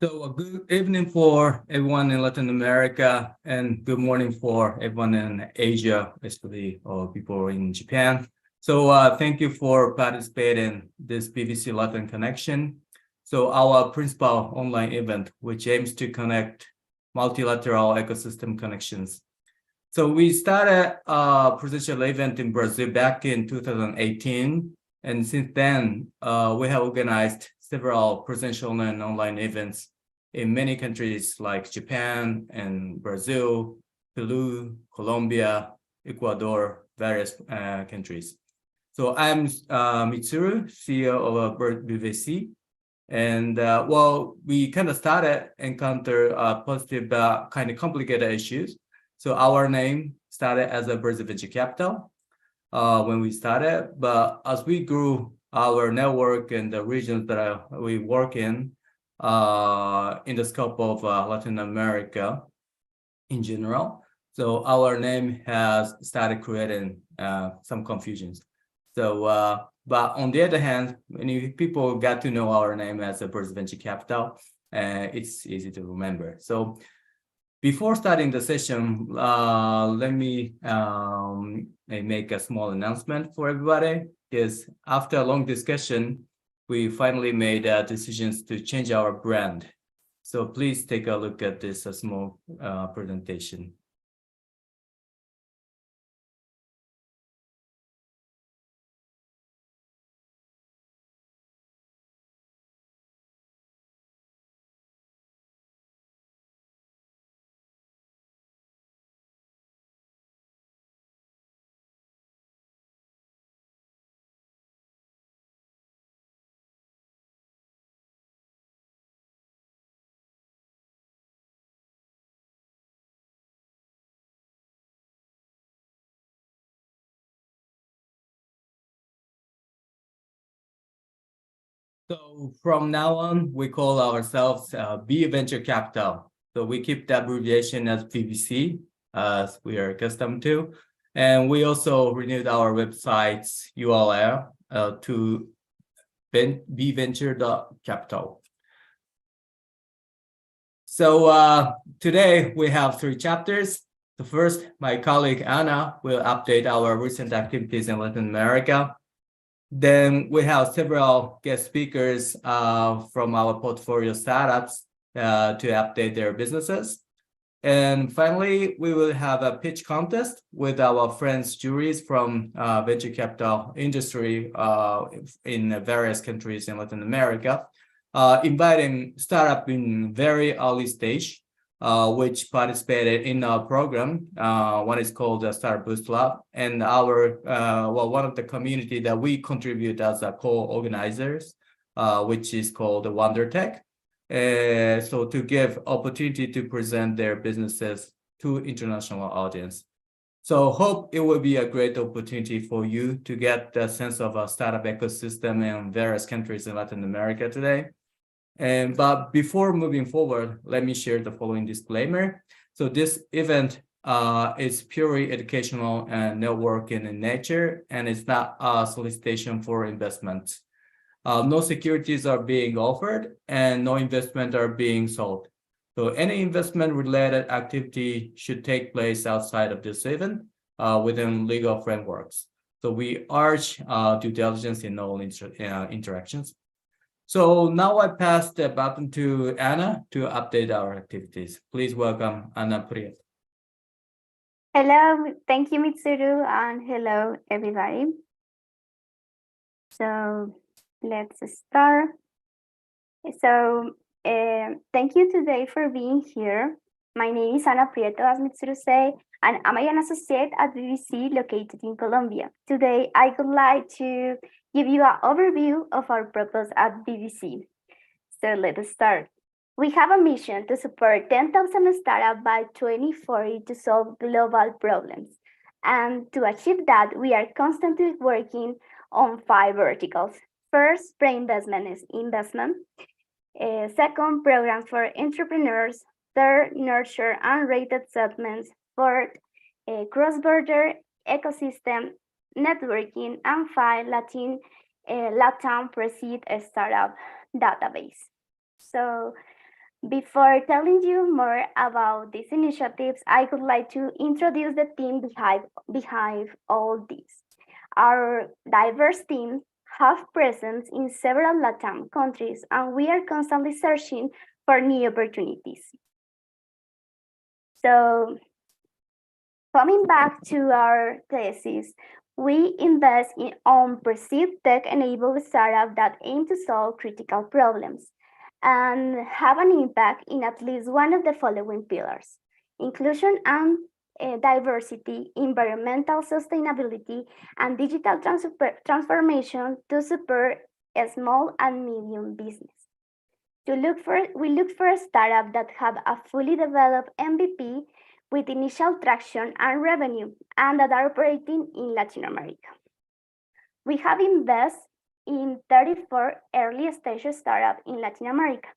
So good evening for everyone in Latin America and good morning for everyone in Asia, especially people in Japan. So thank you for participating in this BVC LATAM Connection. So our principal online event, which aims to connect multilateral ecosystem connections. So we started a presidential event in Brazil back in 2018. And since then, we have organized several presidential and online events in many countries like Japan and Brazil, Peru, Colombia, Ecuador, various countries. So I'm Mitsuru, CEO of BVC. And we kind of started encounter positive, kind of complicated issues. So our name started as a Brazil Venture Capital when we started, but as we grew our network and the regions that we work in the scope of Latin America in general, so our name has started creating some confusions. So, but on the other hand, when people got to know our name as a Brazil Venture Capital, it's easy to remember. So before starting the session, let me make a small announcement for everybody. Because after a long discussion, we finally made decisions to change our brand. So please take a look at this small presentation. So from now on, we call ourselves B Venture Capital. So we keep the abbreviation as BVC, as we are accustomed to. And we also renewed our website's URL to bventure.capital. So today we have 3 chapters. The first, my colleague Anna will update our recent activities in Latin America. Then we have several guest speakers from our portfolio startups to update their businesses. And finally, we will have a pitch contest with our friends juries from venture capital industry in various countries in Latin America, inviting startup in very early stage, which participated in our program. One is called the Startup Boost Lab, and our one of the community that we contribute as a co-organizers, which is called the WonderTech. So to give opportunity to present their businesses to international audience. So hope it will be a great opportunity for you to get the sense of a startup ecosystem in various countries in Latin America today. But before moving forward, let me share the following disclaimer. So this event is purely educational and networking in nature, and it's not a solicitation for investment. No securities are being offered and no investment are being sold. So any investment related activity should take place outside of this event within legal frameworks. So we urge due diligence in all interactions. So now I pass the button to Anna to update our activities. Please welcome Anna Prieto. Hello, thank you, Mitsuru, and hello, everybody. So let's start. So thank you today for being here. My name is Ana Prieto, as Mitsuru said, and I'm an associate at BVC located in Colombia. Today, I would like to give you an overview of our purpose at BVC. So let's start. We have a mission to support 10,000 startups by 2040 to solve global problems. And to achieve that, we are constantly working on 5 verticals. First, pre-investment is investment. Second, programs for entrepreneurs. Third, nurture and rated segments. Fourth, cross-border ecosystem networking. And 5, LATAM Proceed Startup Database. So Before telling you more about these initiatives, I would like to introduce the team behind all this. Our diverse team have presence in several LATAM countries, and we are constantly searching for new opportunities. So, coming back to our thesis, we invest in perceived tech-enabled startups that aim to solve critical problems and have an impact in at least one of the following pillars: inclusion and diversity, environmental sustainability, and digital transformation to support a small and medium business. We look for a startup that have a fully developed MVP with initial traction and revenue, and that are operating in Latin America. We have invested in 34 early stage startups in Latin America.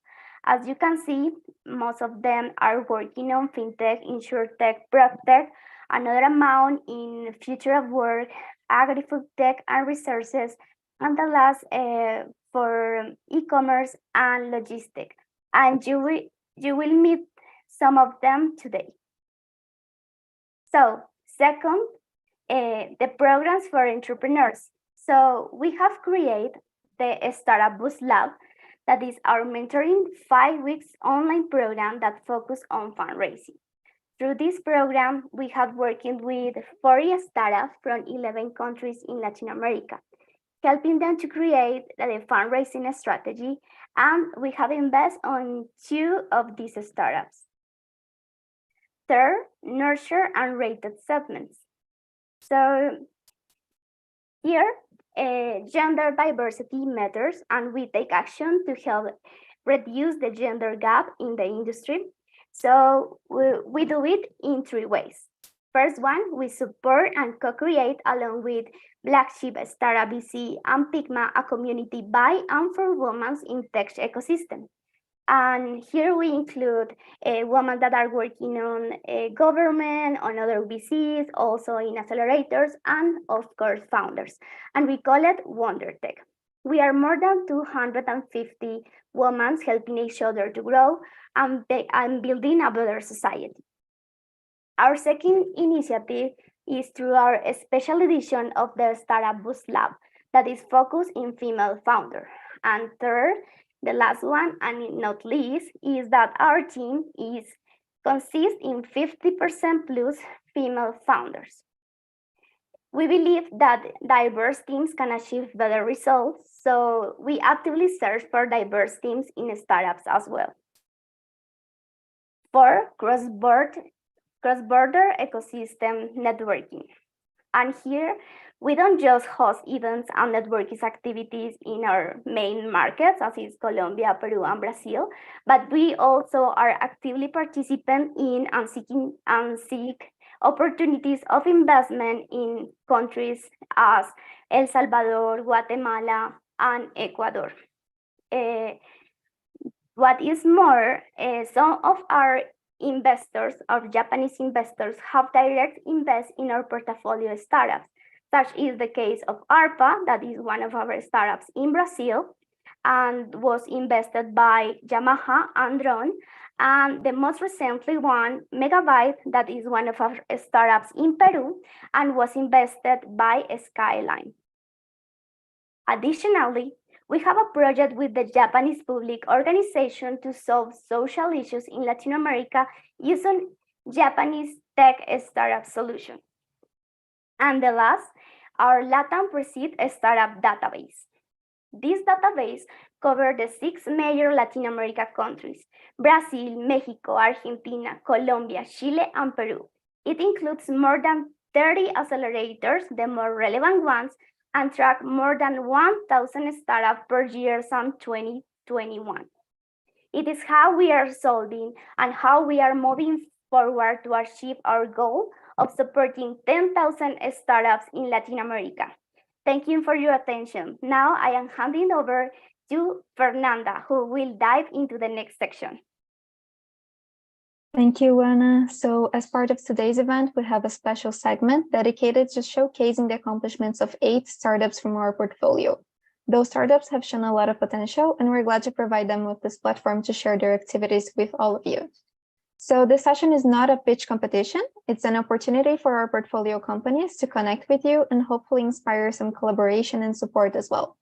As you can see, most of them are working on fintech, insurtech, proptech, another amount in future of work, agri-food tech and resources, and the last for e-commerce and logistics. And you will meet some of them today. So, second, the programs for entrepreneurs. So we have created the Startup Boost Lab, that is our mentoring 5 weeks online program that focus on fundraising. Through this program, we have working with 40 startups from 11 countries in Latin America, helping them to create the fundraising strategy, and we have invested on 2 of these startups. Third, nurture and rated segments. So here, gender diversity matters, and we take action to help reduce the gender gap in the industry. So we do it in 3 ways. First one, we support and co-create along with Black Sheep, Startup BC, and Pigma a community by and for women in tech ecosystem. And here we include women that are working on government, on other VCs, also in accelerators, and of course, founders. And we call it Wonder Tech. We are more than 250 women helping each other to grow and building a better society. Our second initiative is through our special edition of the Startup Boost Lab that is focused in female founder. And third, the last one, and not least, is that our team consists in 50% plus female founders. We believe that diverse teams can achieve better results, so we actively search for diverse teams in startups as well. For cross-border ecosystem networking. And here, we don't just host events and networking activities in our main markets, as is Colombia, Peru, and Brazil, but we also are actively participating in and seek opportunities of investment in countries as El Salvador, Guatemala, and Ecuador. What is more, some of our investors, our Japanese investors, have direct invest in our portfolio startups. Such is the case of ARPA, that is one of our startups in Brazil, and was invested by Yamaha and Drone. And the most recently one, Megabyte, that is one of our startups in Peru, and was invested by Skyline. Additionally, we have a project with the Japanese public organization to solve social issues in Latin America using Japanese tech startup solution. And the last, our LATAM Proceed Startup Database. This database covers the 6 major Latin America countries: Brazil, Mexico, Argentina, Colombia, Chile, and Peru. It includes more than 30 accelerators, the more relevant ones, and track more than 1,000 startups per year since 2021. It is how we are solving and how we are moving forward to achieve our goal of supporting 10,000 startups in Latin America. Thank you for your attention. Now I am handing over to Fernanda, who will dive into the next section. Thank you, Ana. So as part of today's event, we have a special segment dedicated to showcasing the accomplishments of 8 startups from our portfolio. Those startups have shown a lot of potential, and we're glad to provide them with this platform to share their activities with all of you. So this session is not a pitch competition. It's an opportunity for our portfolio companies to connect with you and hopefully inspire some collaboration and support as well.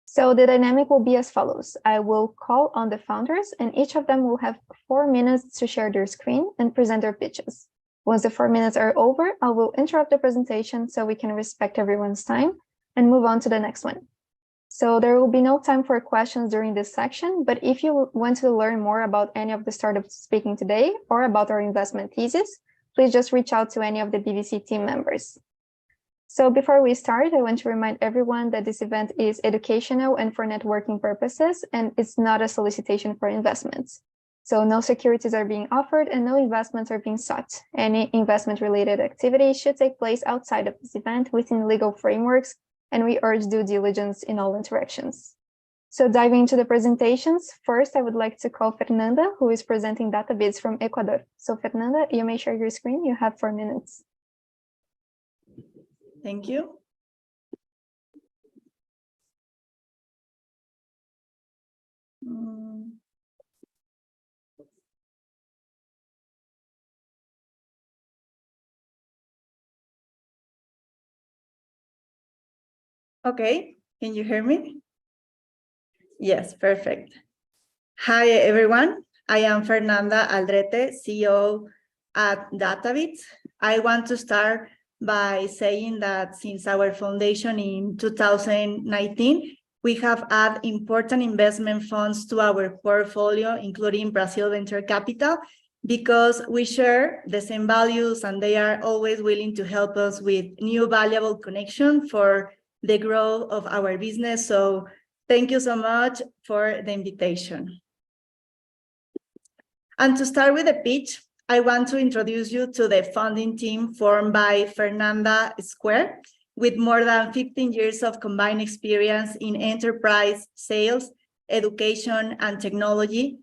So the dynamic will be as follows. I will call on the founders, and each of them will have 4 minutes to share their screen and present their pitches. Once the 4 minutes are over, I will interrupt the presentation so we can respect everyone's time and move on to the next one. So there will be no time for questions during this section, but if you want to learn more about any of the startups speaking today or about our investment thesis, please just reach out to any of the BVC team members. So before we start, I want to remind everyone that this event is educational and for networking purposes, and it's not a solicitation for investments. So no securities are being offered and no investments are being sought. Any investment-related activity should take place outside of this event within legal frameworks, and we urge due diligence in all interactions. So diving into the presentations, first I would like to call Fernanda, who is presenting database from Ecuador. So Fernanda, you may share your screen. You have 4 minutes. Thank you. Okay, can you hear me? Yes, perfect. Hi, everyone. I am Fernanda Aldrete, CEO at Databits. I want to start by saying that since our foundation in 2019, we have added important investment funds to our portfolio, including Brazil Venture Capital, because we share the same values and they are always willing to help us with new valuable connection for the growth of our business. So thank you so much for the invitation. And to start with the pitch, I want to introduce you to the founding team formed by Fernanda Square, with more than 15 years of combined experience in enterprise sales, education, and technology.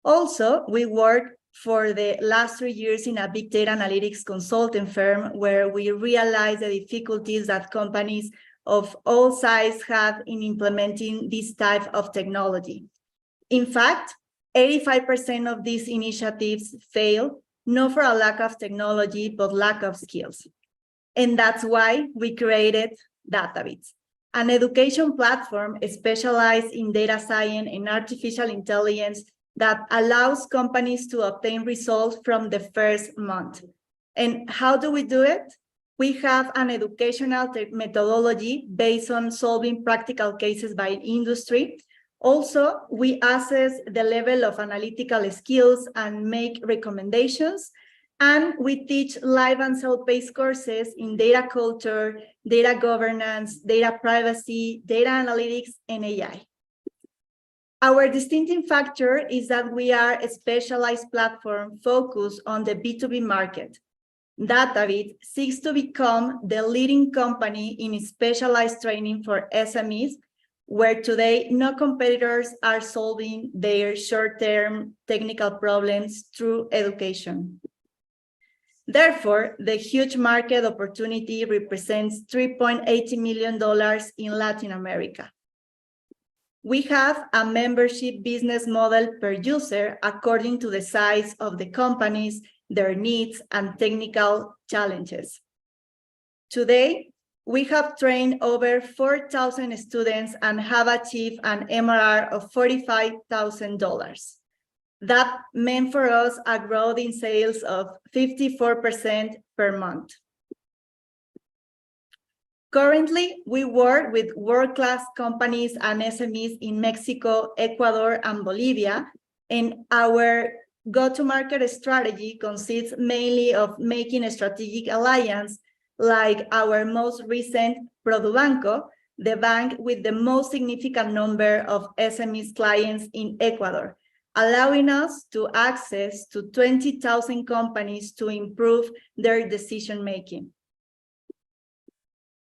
Also, we worked for the last 3 years in a big data analytics consulting firm where we realized the difficulties that companies of all sizes have in implementing this type of technology. In fact, 85% of these initiatives fail, not for a lack of technology, but lack of skills. And that's why we created Databits, an education platform specialized in data science and artificial intelligence that allows companies to obtain results from the first month. And how do we do it? We have an educational methodology based on solving practical cases by industry. Also, we assess the level of analytical skills and make recommendations. And we teach live and self-paced courses in data culture, data governance, data privacy, data analytics, and AI. Our distinctive factor is that we are a specialized platform focused on the B2B market. Databit seeks to become the leading company in specialized training for SMEs, where today no competitors are solving their short-term technical problems through education. Therefore, the huge market opportunity represents $3.80 million in Latin America. We have a membership business model per user according to the size of the companies, their needs, and technical challenges. Today, we have trained over 4,000 students and have achieved an MRR of $45,000. That meant for us a growth in sales of 54% per month. Currently, we work with world-class companies and SMEs in Mexico, Ecuador, and Bolivia, and our go-to-market strategy consists mainly of making a strategic alliance, like our most recent ProduBanco, the bank with the most significant number of SMEs clients in Ecuador, allowing us to access to 20,000 companies to improve their decision-making.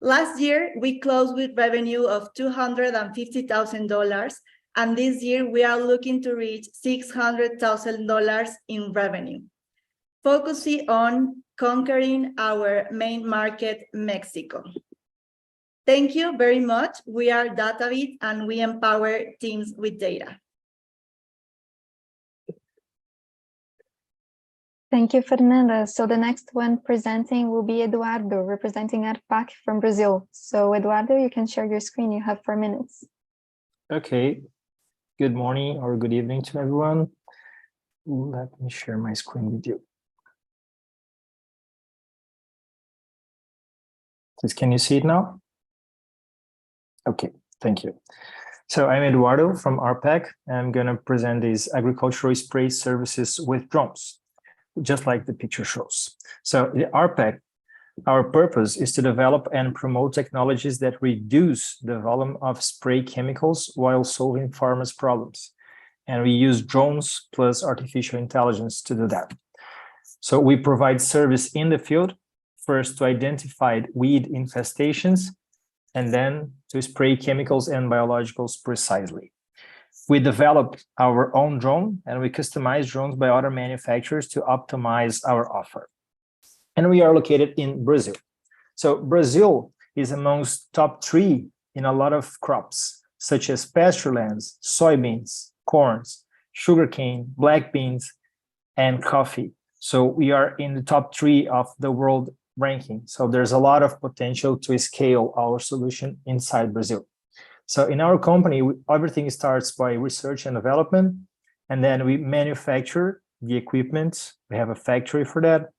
Last year, we closed with revenue of $250,000, and this year we are looking to reach $600,000 in revenue, focusing on conquering our main market, Mexico. Thank you very much. We are DataBit and we empower teams with data. Thank you, Fernanda. So the next one presenting will be Eduardo, representing ARPAC from Brazil. So Eduardo, you can share your screen. You have 4 minutes. Okay. Good morning or good evening to everyone. Let me share my screen with you. Please, can you see it now? Okay, thank you. So I'm Eduardo from ARPAC. I'm going to present these agricultural spray services with drones, just like the picture shows. So the ARPAC, our purpose is to develop and promote technologies that reduce the volume of spray chemicals while solving farmers' problems. And we use drones plus artificial intelligence to do that. So we provide service in the field, first to identify weed infestations, and then to spray chemicals and biologicals precisely. We developed our own drone and we customize drones by other manufacturers to optimize our offer. And we are located in Brazil. So Brazil is amongst top 3 in a lot of crops, such as pasture lands, soybeans, corns, sugarcane, black beans, and coffee. So we are in the top 3 of the world ranking. So there's a lot of potential to scale our solution inside Brazil. So in our company, everything starts by research and development, and then we manufacture the equipment. We have a factory for that.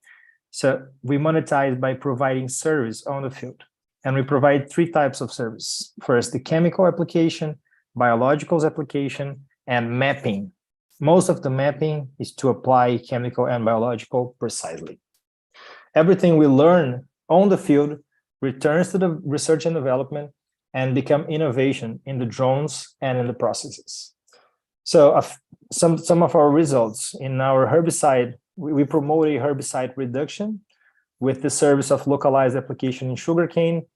So we monetize by providing service on the field. And we provide 3 types of service. First, the chemical application, biologicals application, and mapping. Most of the mapping is to apply chemical and biological precisely. Everything we learn on the field returns to the research and development and become innovation in the drones and in the processes. So some of our results in our herbicide, we promote a herbicide reduction with the service of localized application in sugarcane.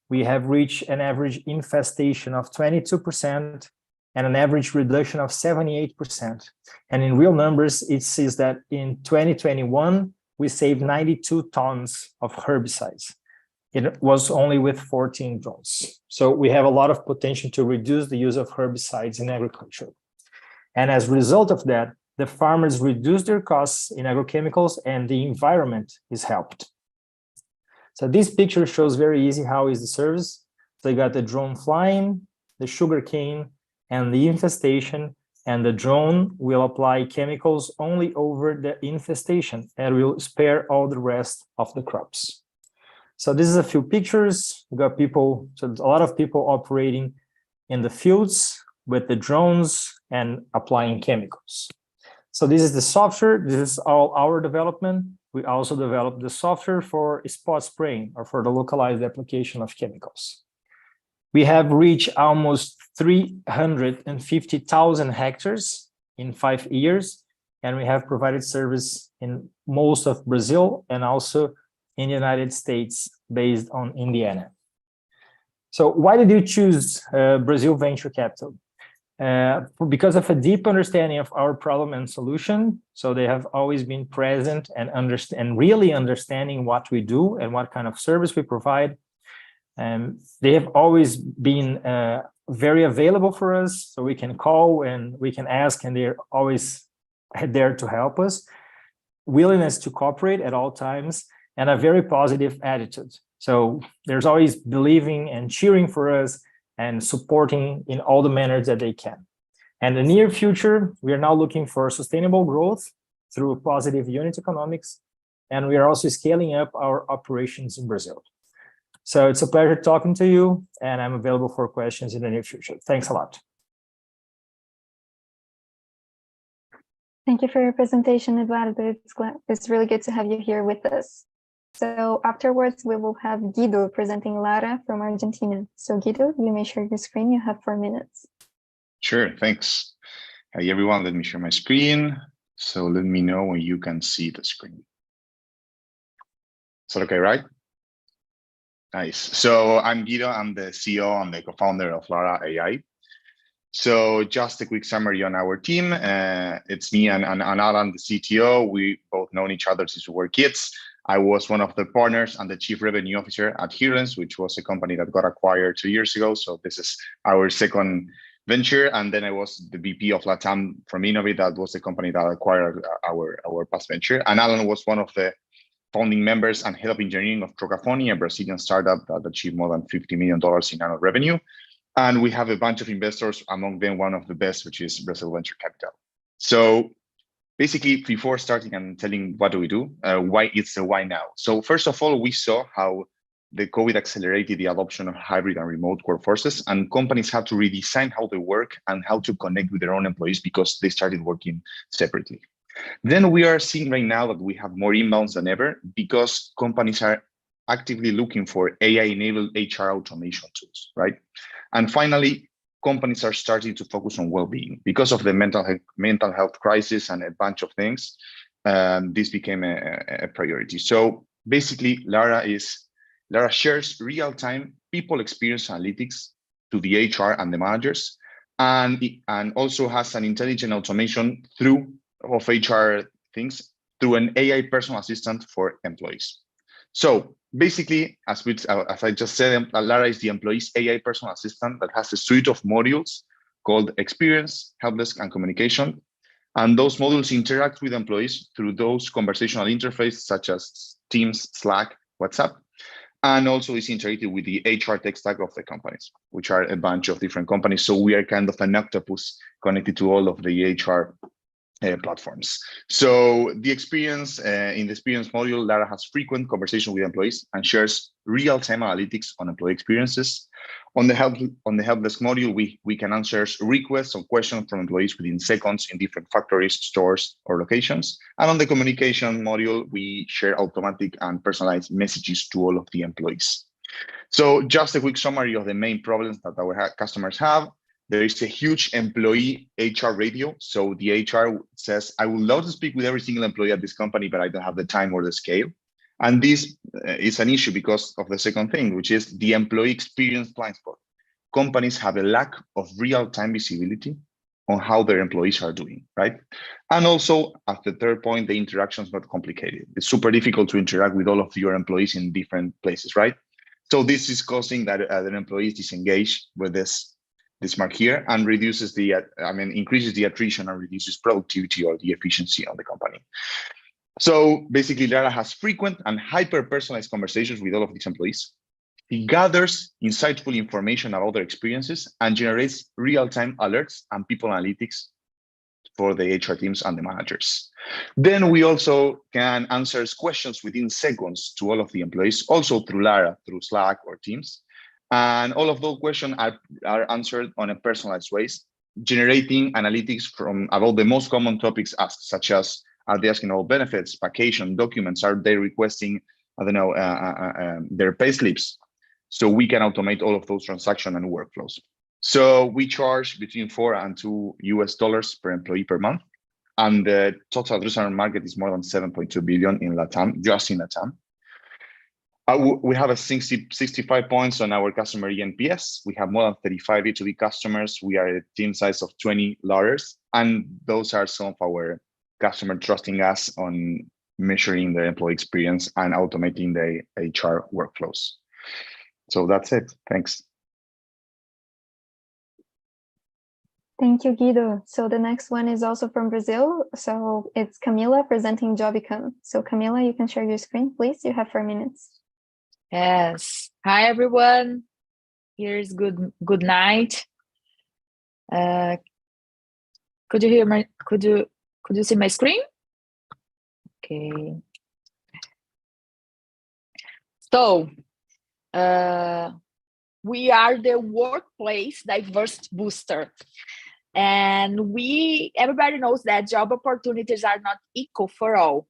We have reached an average infestation of 22% and an average reduction of 78%. And in real numbers, it says that in 2021, we saved 92 tons of herbicides. It was only with 14 drones. So we have a lot of potential to reduce the use of herbicides in agriculture. And as a result of that, the farmers reduce their costs in agrochemicals and the environment is helped. So this picture shows very easy how is the service. So you got the drone flying, the sugarcane, and the infestation, and the drone will apply chemicals only over the infestation and will spare all the rest of the crops. So this is a few pictures. We got people, so a lot of people operating in the fields with the drones and applying chemicals. So this is the software. This is all our development. We also developed the software for spot spraying or for the localized application of chemicals. We have reached almost 350,000 hectares in 5 years, and we have provided service in most of Brazil and also in the United States based on Indiana. So why did you choose Brazil Venture Capital? Because of a deep understanding of our problem and solution. So they have always been present and really understanding what we do and what kind of service we provide. They have always been very available for us, so we can call and we can ask, and they're always there to help us. Willingness to cooperate at all times, and a very positive attitude. So there's always believing and cheering for us and supporting in all the manners that they can. And in the near future, we are now looking for sustainable growth through positive unit economics, and we are also scaling up our operations in Brazil. So it's a pleasure talking to you, and I'm available for questions in the near future. Thanks a lot. Thank you for your presentation, Eduardo. It's really good to have you here with us. So afterwards, we will have Guido presenting Lara from Argentina. So Guido, you may share your screen. You have 4 minutes. Sure, thanks. Hi, everyone. Let me share my screen. So let me know when you can see the screen. Is that okay, right? Nice. So I'm Guido. I'm the CEO and the co-founder of Lara AI. So just a quick summary on our team. It's me and Alan, the CTO. We both known each other since we were kids. I was one of the partners and the chief revenue officer at Hearance, which was a company that got acquired 2 years ago. So this is our second venture. And then I was the VP of LATAM from Innovate. That was the company that acquired our past venture. And Alan was one of the founding members and head of engineering of Trocafoni, a Brazilian startup that achieved more than $50 million in annual revenue. And we have a bunch of investors, among them one of the best, which is Brazil Venture Capital. So basically, before starting and telling what do we do, why it's the why now. So first of all, we saw how the COVID accelerated the adoption of hybrid and remote workforces, and companies had to redesign how they work and how to connect with their own employees because they started working separately. Then we are seeing right now that we have more inbounds than ever because companies are actively looking for AI-enabled HR automation tools, right? And finally, companies are starting to focus on well-being because of the mental health crisis and a bunch of things. This became a priority. So basically, Lara shares real-time people experience analytics to the HR and the managers, and also has an intelligent automation of HR things through an AI personal assistant for employees. So basically, as I just said, Lara is the employee's AI personal assistant that has a suite of modules called Experience, Helpdesk, and Communication. And those modules interact with employees through those conversational interfaces such as Teams, Slack, WhatsApp, and also is integrated with the HR tech stack of the companies, which are a bunch of different companies. So we are kind of an octopus connected to all of the HR platforms. So the experience, in the experience module, Lara has frequent conversation with employees and shares real-time analytics on employee experiences. On the help desk module, we can answer requests or questions from employees within seconds in different factories, stores, or locations. And on the communication module, we share automatic and personalized messages to all of the employees. So just a quick summary of the main problems that our customers have. There is a huge employee HR radio. So the HR says, I would love to speak with every single employee at this company, but I don't have the time or the scale. And this is an issue because of the second thing, which is the employee experience blind spot. Companies have a lack of real-time visibility on how their employees are doing, right? And also, at the third point, the interactions got complicated. It's super difficult to interact with all of your employees in different places, right? So this is causing that an employee disengage with this mark here and increases the attrition and reduces productivity or the efficiency of the company. So basically, Lara has frequent and hyper-personalized conversations with all of these employees. He gathers insightful information about their experiences and generates real-time alerts and people analytics for the HR teams and the managers. Then we also can answer questions within seconds to all of the employees, also through Lara, through Slack or Teams. And all of those questions are answered on a personalized ways, generating analytics about the most common topics asked, such as, are they asking about benefits, vacation, documents? Are they requesting, their pay slips? So we can automate all of those transactions and workflows. So we charge between $4 and $2 per employee per month. And the total addressable market is more than 7.2 billion in LATAM, just in LATAM. We have 65 points on our customer eNPS. We have more than 35 B2B customers. We are a team size of 20 lawyers. And those are some of our customers trusting us on measuring the employee experience and automating the HR workflows. So that's it. Thanks. Thank you, Guido. So the next one is also from Brazil. So it's Camila presenting Jobicam. So Camila, you can share your screen, please. You have 4 minutes. Yes. Hi, everyone. Here's good night. Could you hear my? Could you see my screen? Okay. So, we are the workplace diversity booster, and everybody knows that job opportunities are not equal for all.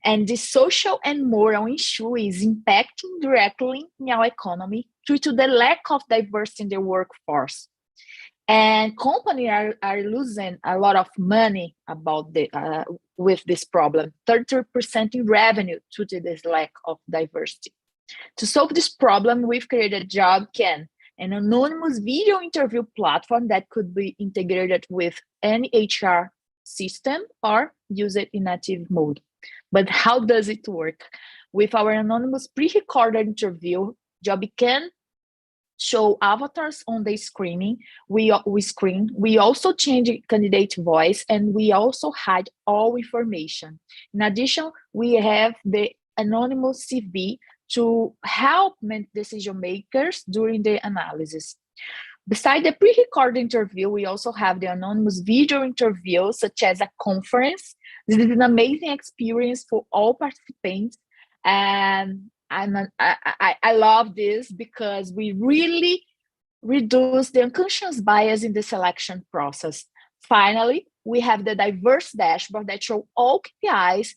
And the social and moral issue is impacting directly in our economy due to the lack of diversity in the workforce. And companies are losing a lot of money with this problem, 30% in revenue due to this lack of diversity. To solve this problem, we've created JobCam, an anonymous video interview platform that could be integrated with any HR system or use it in native mode. But how does it work? With our anonymous pre-recorded interview, Job can show avatars on the screen. We also change candidate voice, and we also hide all information. In addition, we have the anonymous CV to help decision makers during the analysis. Besides the pre-recorded interview, we also have the anonymous video interview, such as a conference. This is an amazing experience for all participants, and I love this because we really reduce the unconscious bias in the selection process. Finally, we have the diverse dashboard that shows all KPIs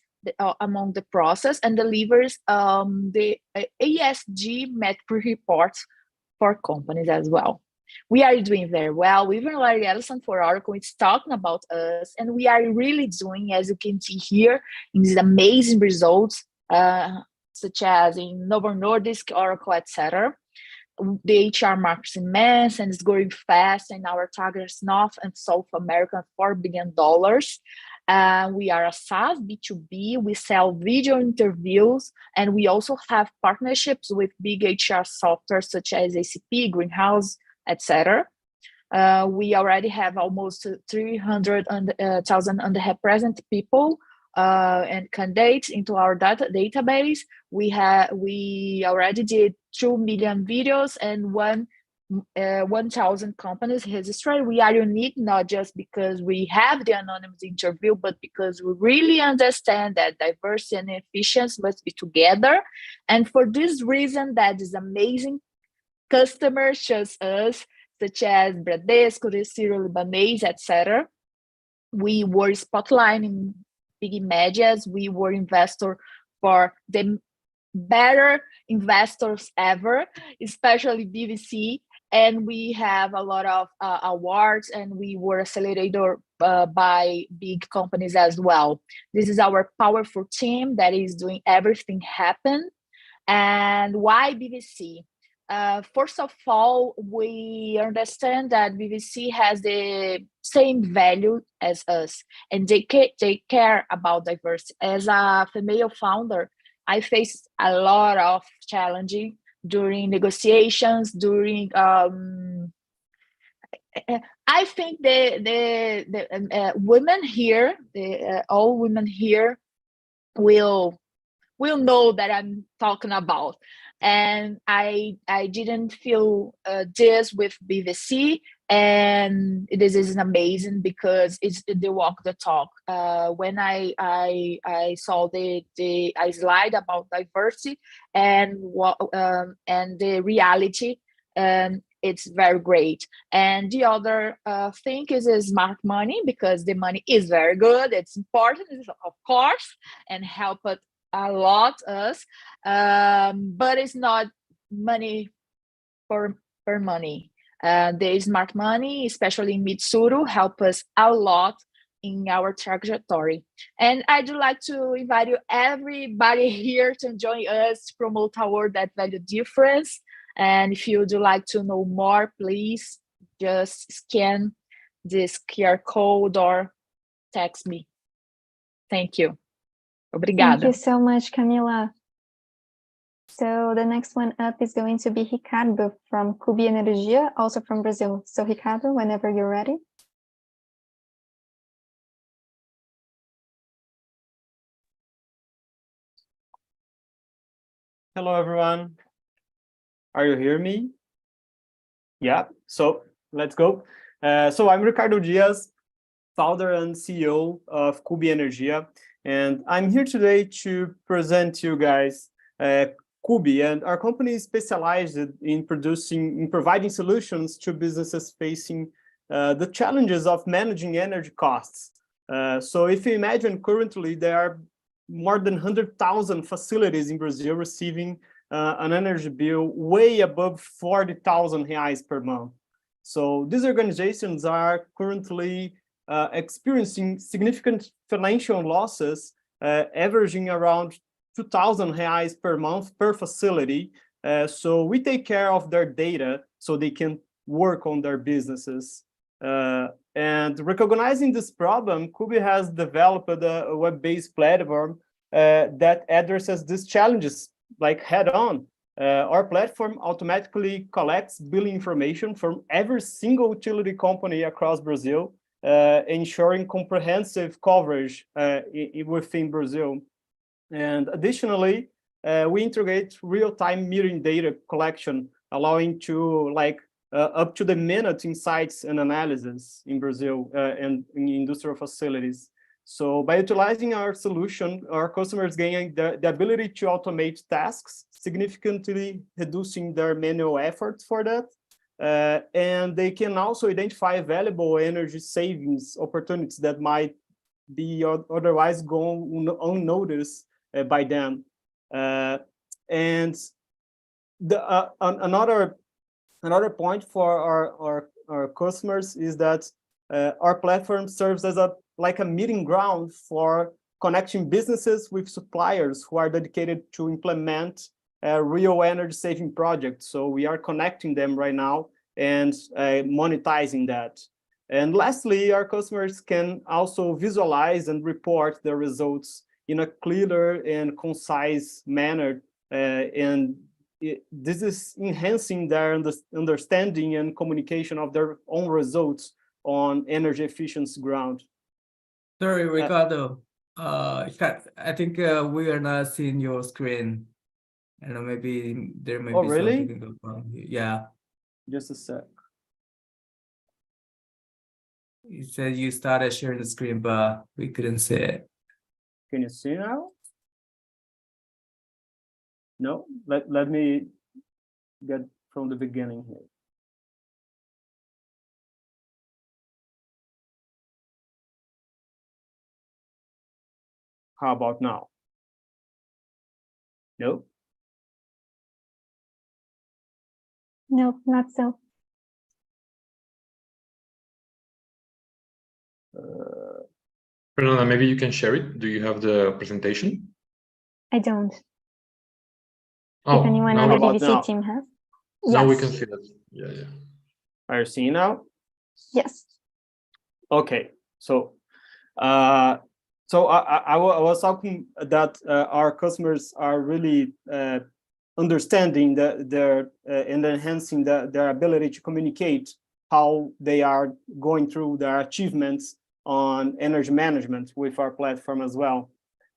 among the process and delivers the ESG metric reports for companies as well. We are doing very well. Even Larry Ellison for Oracle is talking about us, and we are really doing, as you can see here, in these amazing results, such as in Novo Nordisk, Oracle, etc. The HR market is immense and is growing fast, and our target is North and South America, $4 billion. We are a SaaS B2B. We sell video interviews, and we also have partnerships with big HR software such as ACP, Greenhouse, etc. We already have almost 300,000 underrepresented people and candidates into our database. We already did 2 million videos and 1,000 companies registered. We are unique not just because we have the anonymous interview, but because we really understand that diversity and efficiency must be together. And for this reason, that is amazing customers chose us, such as Bradesco, Ciro Libanese, etc. We were spotlighting big medias. We were investor for the better investors ever, especially BVC. And we have a lot of awards, and we were accelerated by big companies as well. This is our powerful team that is doing everything happen. And why BVC? First of all, we understand that BVC has the same value as us, and they care about diversity. As a female founder, I faced a lot of challenging during negotiations, during I think the women here, all women here will know that I'm talking about. And I didn't feel this with BVC, and this is amazing because it's the walk the talk. When I saw the slide about diversity and the reality, it's very great. And the other thing is smart money, because the money is very good. It's important, of course, and help it a lot us, but it's not money for money. The smart money, especially in Mitsuru, help us a lot in our trajectory. And I'd like to invite everybody here to join us to promote our that value difference. And if you'd like to know more, please just scan this QR code or text me. Thank you. Obrigada. Thank you so much, Camila. So the next one up is going to be Ricardo from Cubi Energia, also from Brazil. So Ricardo, whenever you're ready. Hello, everyone. Are you hearing me? Yeah, so let's go. So I'm Ricardo Diaz, founder and CEO of Cubi Energia. And I'm here today to present to you guys Cubi, and our company is specialized in providing solutions to businesses facing the challenges of managing energy costs. So if you imagine, currently there are more than 100,000 facilities in Brazil receiving an energy bill way above 40,000 reais per month. So these organizations are currently experiencing significant financial losses, averaging around 2,000 reais per month per facility. So we take care of their data so they can work on their businesses. And recognizing this problem, Cubi has developed a web-based platform that addresses these challenges like head on. Our platform automatically collects billing information from every single utility company across Brazil, ensuring comprehensive coverage within Brazil. And additionally, we integrate real-time metering data collection, allowing to up to the minute insights and analysis in Brazil and in industrial facilities. So by utilizing our solution, our customers gain the ability to automate tasks, significantly reducing their manual efforts for that. And they can also identify valuable energy savings opportunities that might be otherwise gone unnoticed by them. And another point for our customers is that our platform serves as a meeting ground for connecting businesses with suppliers who are dedicated to implement real energy saving projects. So we are connecting them right now and monetizing that. And lastly, our customers can also visualize and report their results in a clearer and concise manner. This is enhancing their understanding and communication of their own results on energy efficiency ground. Sorry, Ricardo. I think we are not seeing your screen. I don't know, maybe there may be really? something going on. Yeah. Just a sec. You said you started sharing the screen, but we couldn't see it. Can you see now? No, let me get from the beginning here. How about now? No? No, not so. Fernanda, maybe you can share it. Do you have the presentation? I don't. Oh, If anyone now on the about BVC now? team has. now we Yes. can see that. Yeah. Are you seeing now? Yes. Okay, so I was talking that our customers are really understanding their and enhancing their ability to communicate how they are going through their achievements on energy management with our platform as well.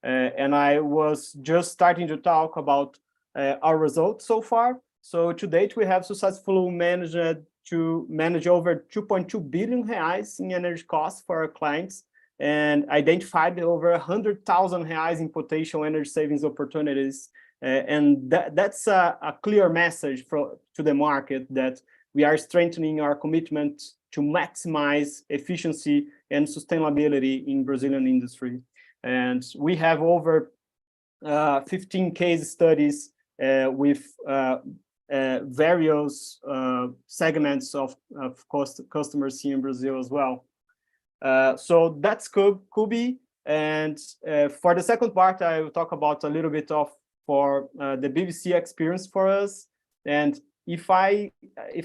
And I was just starting to talk about our results so far. So to date, we have successfully managed to manage over 2.2 billion reais in energy costs for our clients and identified over 100,000 reais in potential energy savings opportunities. And that's a clear message to the market that we are strengthening our commitment to maximize efficiency and sustainability in Brazilian industry. And we have over 15 case studies with various segments of customers here in Brazil as well. So that's Kubi. And for the second part, I will talk about a little bit for the BVC experience for us. And if I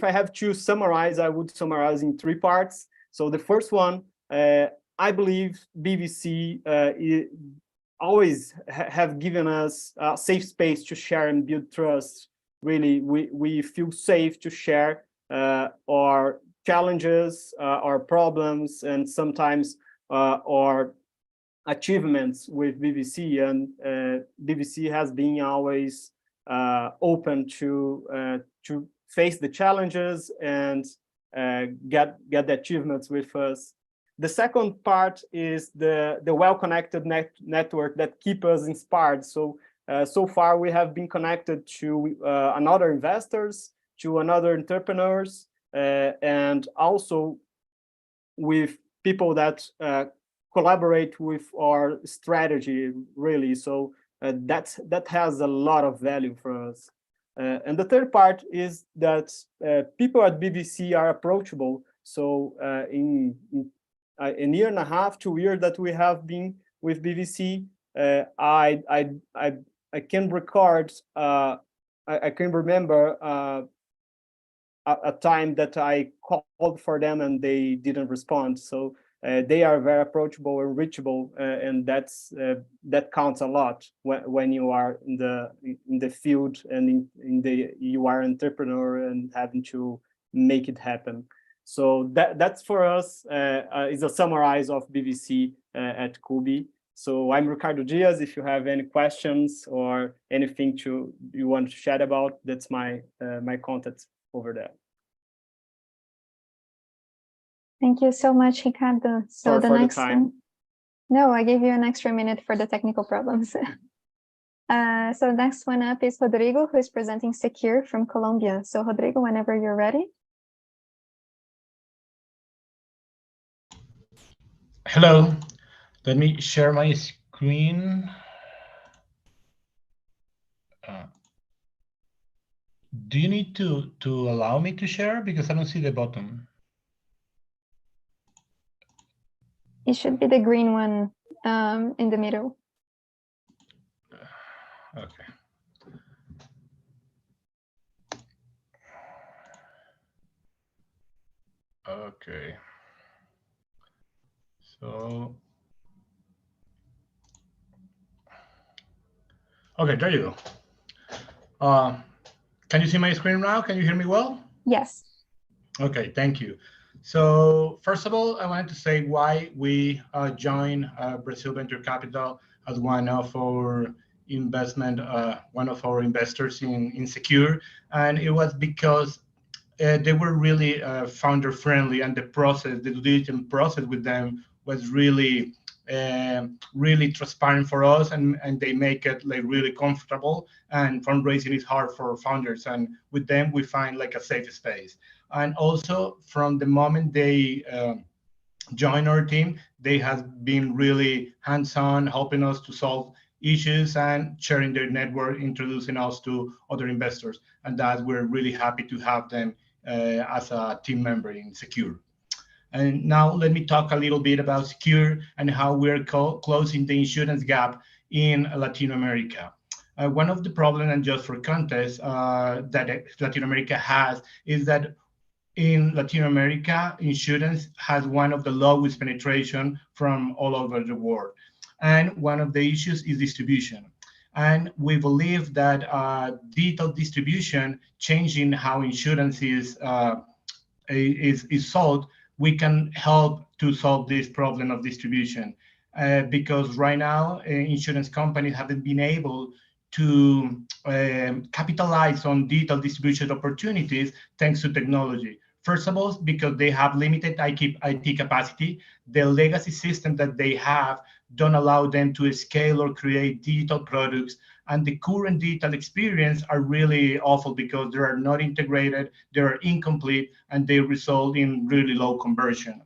have to summarize, I would summarize in 3 parts. So the first one, I believe BVC always have given us a safe space to share and build trust. Really, we feel safe to share our challenges, our problems, and sometimes our achievements with BVC. And BVC has been always open to face the challenges and get the achievements with us. The second part is the well-connected network that keep us inspired. So so far we have been connected to another investors, to another entrepreneurs, and also with people that collaborate with our strategy, really. So that has a lot of value for us. And the third part is that people at BVC are approachable. So in a year and a half, 2 years that we have been with BVC, I can record, I can remember a time that I called for them and they didn't respond. So they are very approachable and reachable, and that counts a lot when you are in the field and you are an entrepreneur and having to make it happen. So that's for us is a summarize of BVC at Kubi. So I'm Ricardo Diaz. If you have any questions or anything you want to chat about, that's my contact over there. Thank you so much, Ricardo. So Sorry the for next the time. one. No, I gave you an extra minute for the technical problems. So next one up is Rodrigo, who is presenting Secure from Colombia. So Rodrigo, whenever you're ready. Hello, let me share my screen. Do you need to allow me to share? Because I don't see the button. It should be the green one in the middle. Okay. Okay. So, okay, there you go. Can you see my screen now? Can you hear me well? Yes. Okay, thank you. So first of all, I wanted to say why we joined Brazil Venture Capital as one of our investors in Secure, and it was because they were really founder friendly, and the due diligence process with them was really transparent for us, and they make it like really comfortable. And fundraising is hard for founders, and with them we find like a safe space. And also from the moment they join our team, they have been really hands-on, helping us to solve issues and sharing their network, introducing us to other investors. And that we're really happy to have them as a team member in Secure. And now let me talk a little bit about Secure and how we're closing the insurance gap in Latin America. One of the problems, and just for context, that Latin America has is that in Latin America, insurance has one of the lowest penetration from all over the world. And one of the issues is distribution. And we believe that digital distribution, changing how insurance is sold, we can help to solve this problem of distribution. Because right now, insurance companies haven't been able to capitalize on digital distribution opportunities thanks to technology. First of all, because they have limited IT capacity, the legacy system that they have don't allow them to scale or create digital products, and the current digital experience are really awful because they are not integrated, they are incomplete, and they result in really low conversion.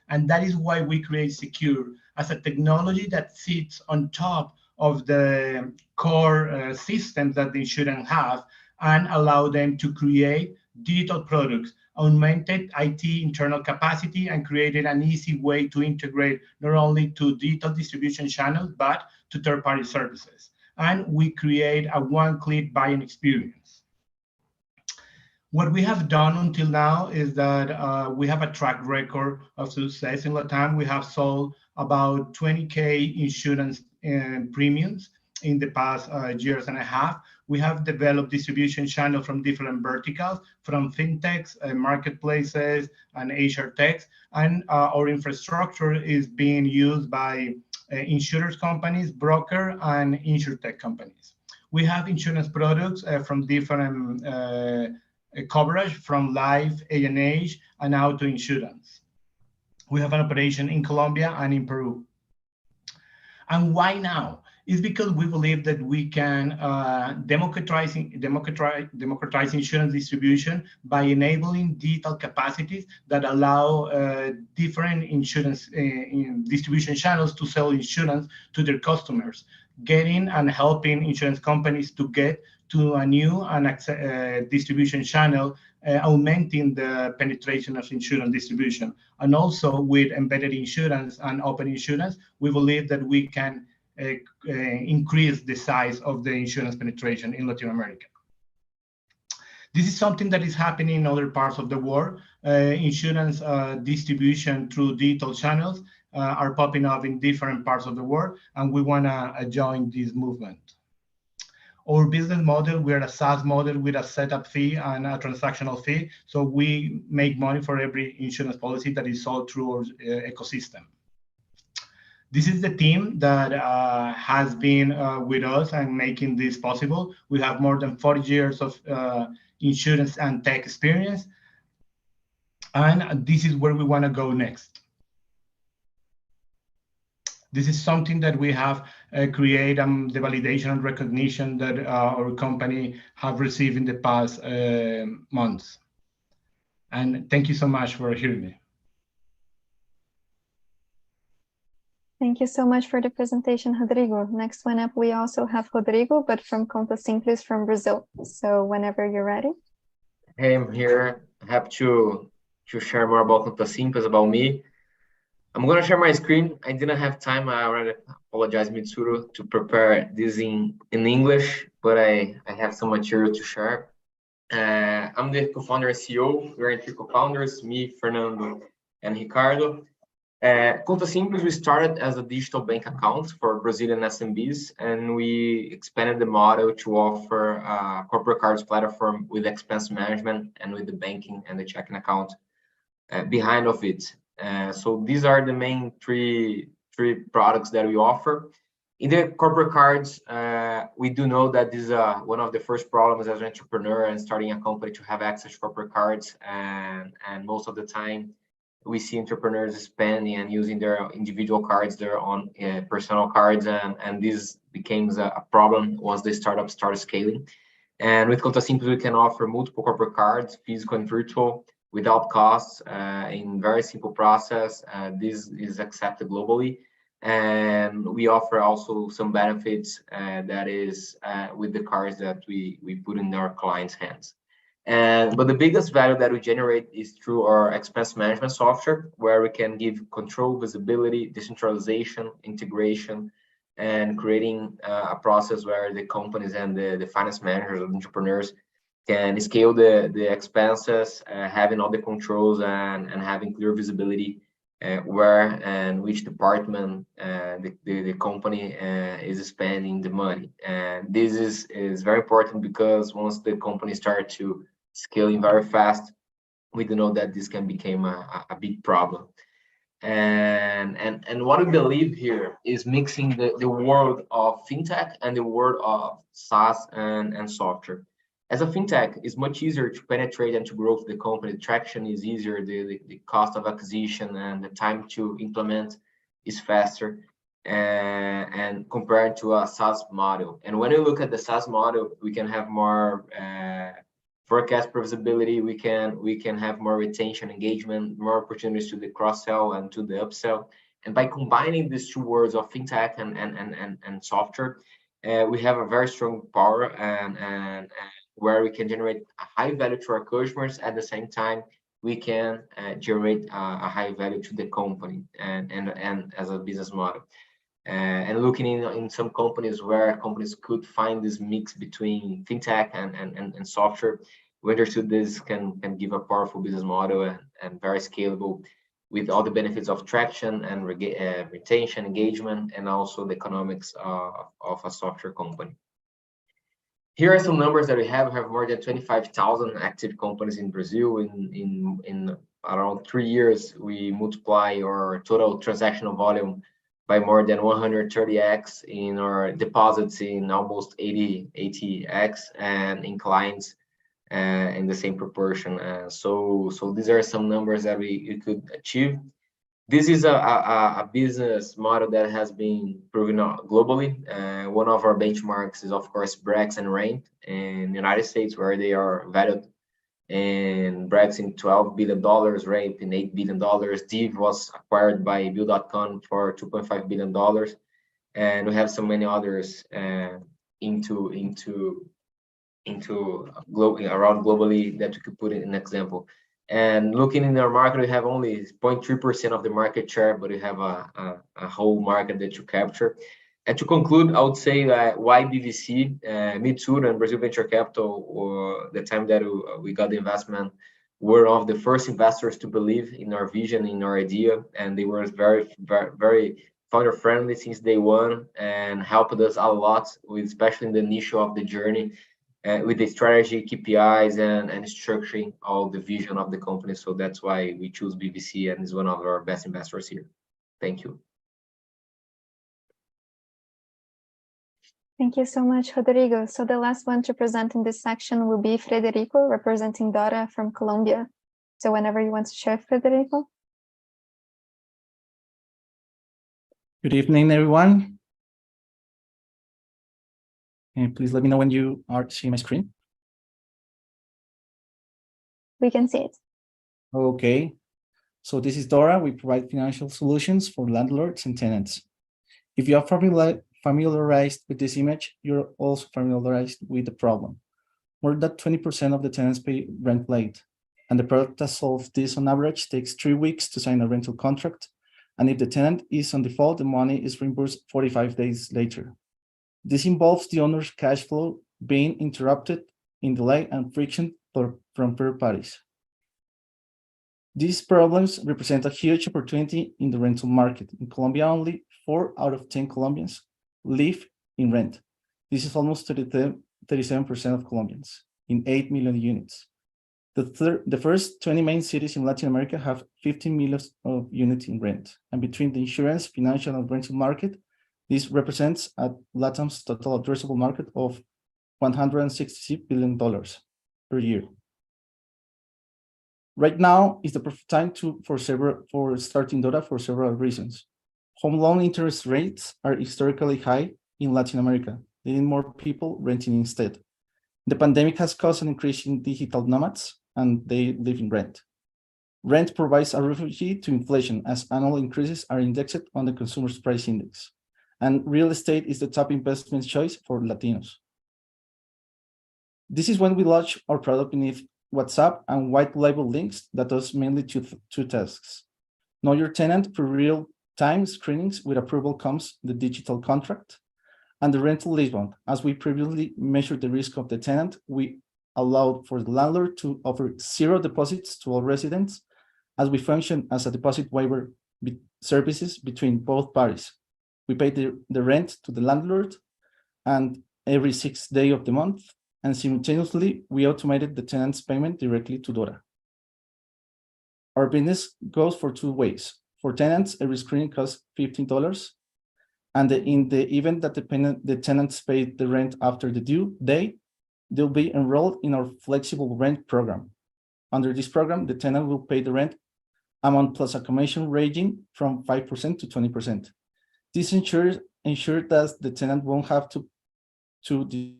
And that is why we create Secure as a technology that sits on top of the core systems that the insurance have and allow them to create digital products, augmented IT internal capacity, and created an easy way to integrate not only to digital distribution channels, but to third-party services. And we create a one-click buying experience. What we have done until now is that we have a track record of success in LATAM. We have sold about 20K insurance premiums in the past years and a half. We have developed distribution channels from different verticals, from fintechs, marketplaces, and HR techs. And our infrastructure is being used by insurance companies, broker, and insurtech companies. We have insurance products from different coverage, from life, A&H, and auto insurance. We have an operation in Colombia and in Peru. And why now? Is because we believe that we can democratize insurance distribution by enabling digital capacities that allow different insurance distribution channels to sell insurance to their customers, getting and helping insurance companies to get to a new distribution channel, augmenting the penetration of insurance distribution. And also with embedded insurance and open insurance, we believe that we can increase the size of the insurance penetration in Latin America. This is something that is happening in other parts of the world. Insurance distribution through digital channels are popping up in different parts of the world, and we want to join this movement. Our business model, we're a SaaS model with a setup fee and a transactional fee. So we make money for every insurance policy that is sold through our ecosystem. This is the team that has been with us and making this possible. We have more than 40 years of insurance and tech experience. And this is where we want to go next. This is something that we have created the validation and recognition that our company have received in the past months. And thank you so much for hearing me. Thank you so much for the presentation, Rodrigo. Next one up, we also have Rodrigo, but from Conta Simples from Brazil. So whenever you're ready. Hey, I'm here. Happy to share more about Conta Simples, about me. I'm going to share my screen. I didn't have time. I already apologize, Mitsuru, to prepare this in English, but I have some material to share. I'm the co-founder and CEO. We're three co-founders, me, Fernando, and Ricardo. Conta Simples, we started as a digital bank account for Brazilian SMBs, and we expanded the model to offer a corporate cards platform with expense management and with the banking and the checking account behind of it. So these are the main three products that we offer. In the corporate cards, we do know that this is one of the first problems as an entrepreneur and starting a company to have access to corporate cards, and most of the time we see entrepreneurs spending and using their individual cards, their own personal cards, and this becomes a problem once the startup starts scaling. And with Conta Simples, we can offer multiple corporate cards, physical and virtual, without costs, in very simple process. This is accepted globally, and we offer also some benefits that is with the cards that we put in our clients' hands. But the biggest value that we generate is through our expense management software, where we can give control, visibility, decentralization, integration, and creating a process where the companies and the finance managers and entrepreneurs can scale the expenses, having all the controls and having clear visibility where and which department the company is spending the money. And this is very important because once the company start to scaling very fast, we do know that this can become a big problem. And what we believe here is mixing the world of fintech and the world of SaaS and software. As a fintech, it's much easier to penetrate and to grow the company. The traction is easier, the cost of acquisition and the time to implement is faster, and compared to a SaaS model. And when you look at the SaaS model, we can have more forecast profitability, we can have more retention, engagement, more opportunities to the cross-sell and to the upsell. And by combining these two words of fintech and software, we have a very strong power and where we can generate a high value to our customers. At the same time, we can generate a high value to the company and as a business model. And looking in some companies where companies could find this mix between fintech and software, we understood this can give a powerful business model and very scalable with all the benefits of traction and retention, engagement, and also the economics of a software company. Here are some numbers that we have. We have more than 25,000 active companies in Brazil. In around 3 years, we multiply our total transactional volume by more than 130x, in our deposits in almost 80x, and in clients in the same proportion. So these are some numbers that we could achieve. This is a business model that has been proven out globally. One of our benchmarks is, of course, Brex and Rain in the United States, where they are valued in Brex in $12 billion, Rain in $8 billion. Div was acquired by Bill.com for $2.5 billion. And we have so many others around globally that we could put in an example. And looking in our market, we have only 0.3% of the market share, but we have a whole market that you capture. And to conclude, I would say that why BVC, Mitsuru and Brazil Venture Capital, or the time that we got the investment, were one of the first investors to believe in our vision, in our idea, and they were very, very, very founder friendly since day one and helped us a lot, with, especially in the initial of the journey, with the strategy, KPIs, and structuring all the vision of the company. So that's why we choose BVC and is one of our best investors here. Thank you. Thank you so much, Rodrigo. So the last one to present in this section will be Frederico, representing Dora from Colombia. So whenever you want to share, Frederico. Good evening, everyone. And please let me know when you are seeing my screen. We can see it. Okay. So this is Dora. We provide financial solutions for landlords and tenants. If you are familiarized with this image, you're also familiarized with the problem. More than 20% of the tenants pay rent late, and the product that solves this on average takes 3 weeks to sign a rental contract, and if the tenant is on default, the money is reimbursed 45 days later. This involves the owner's cash flow being interrupted in delay and friction from third parties. These problems represent a huge opportunity in the rental market. In Colombia, only 4 out of 10 Colombians live in rent. This is almost 37% of Colombians in 8 million units. The first 20 main cities in Latin America have 15 million of units in rent. And between the insurance, financial, and rental market, this represents a LATAM's total addressable market of $166 billion per year. Right now is the perfect time for starting Dora for several reasons. Home loan interest rates are historically high in Latin America, leading more people renting instead. The pandemic has caused an increase in digital nomads, and they live in rent. Rent provides a refuge to inflation, as annual increases are indexed on the consumer's price index. And real estate is the top investment choice for Latinos. This is when we launch our product beneath WhatsApp and white label links that does mainly two tasks. Know your tenant for real-time screenings. With approval comes the digital contract and the rental lease bond. As we previously measured the risk of the tenant, we allowed for the landlord to offer 0 deposits to all residents, as we function as a deposit waiver services between both parties. We pay the rent to the landlord and every 6th day of the month, and simultaneously, we automated the tenant's payment directly to Dora. Our business goes for 2 ways. For tenants, every screening costs $15, and in the event that the tenants pay the rent after the due date, they'll be enrolled in our flexible rent program. Under this program, the tenant will pay the rent amount plus a commission ranging from 5% to 20%. This ensures that the tenant won't have to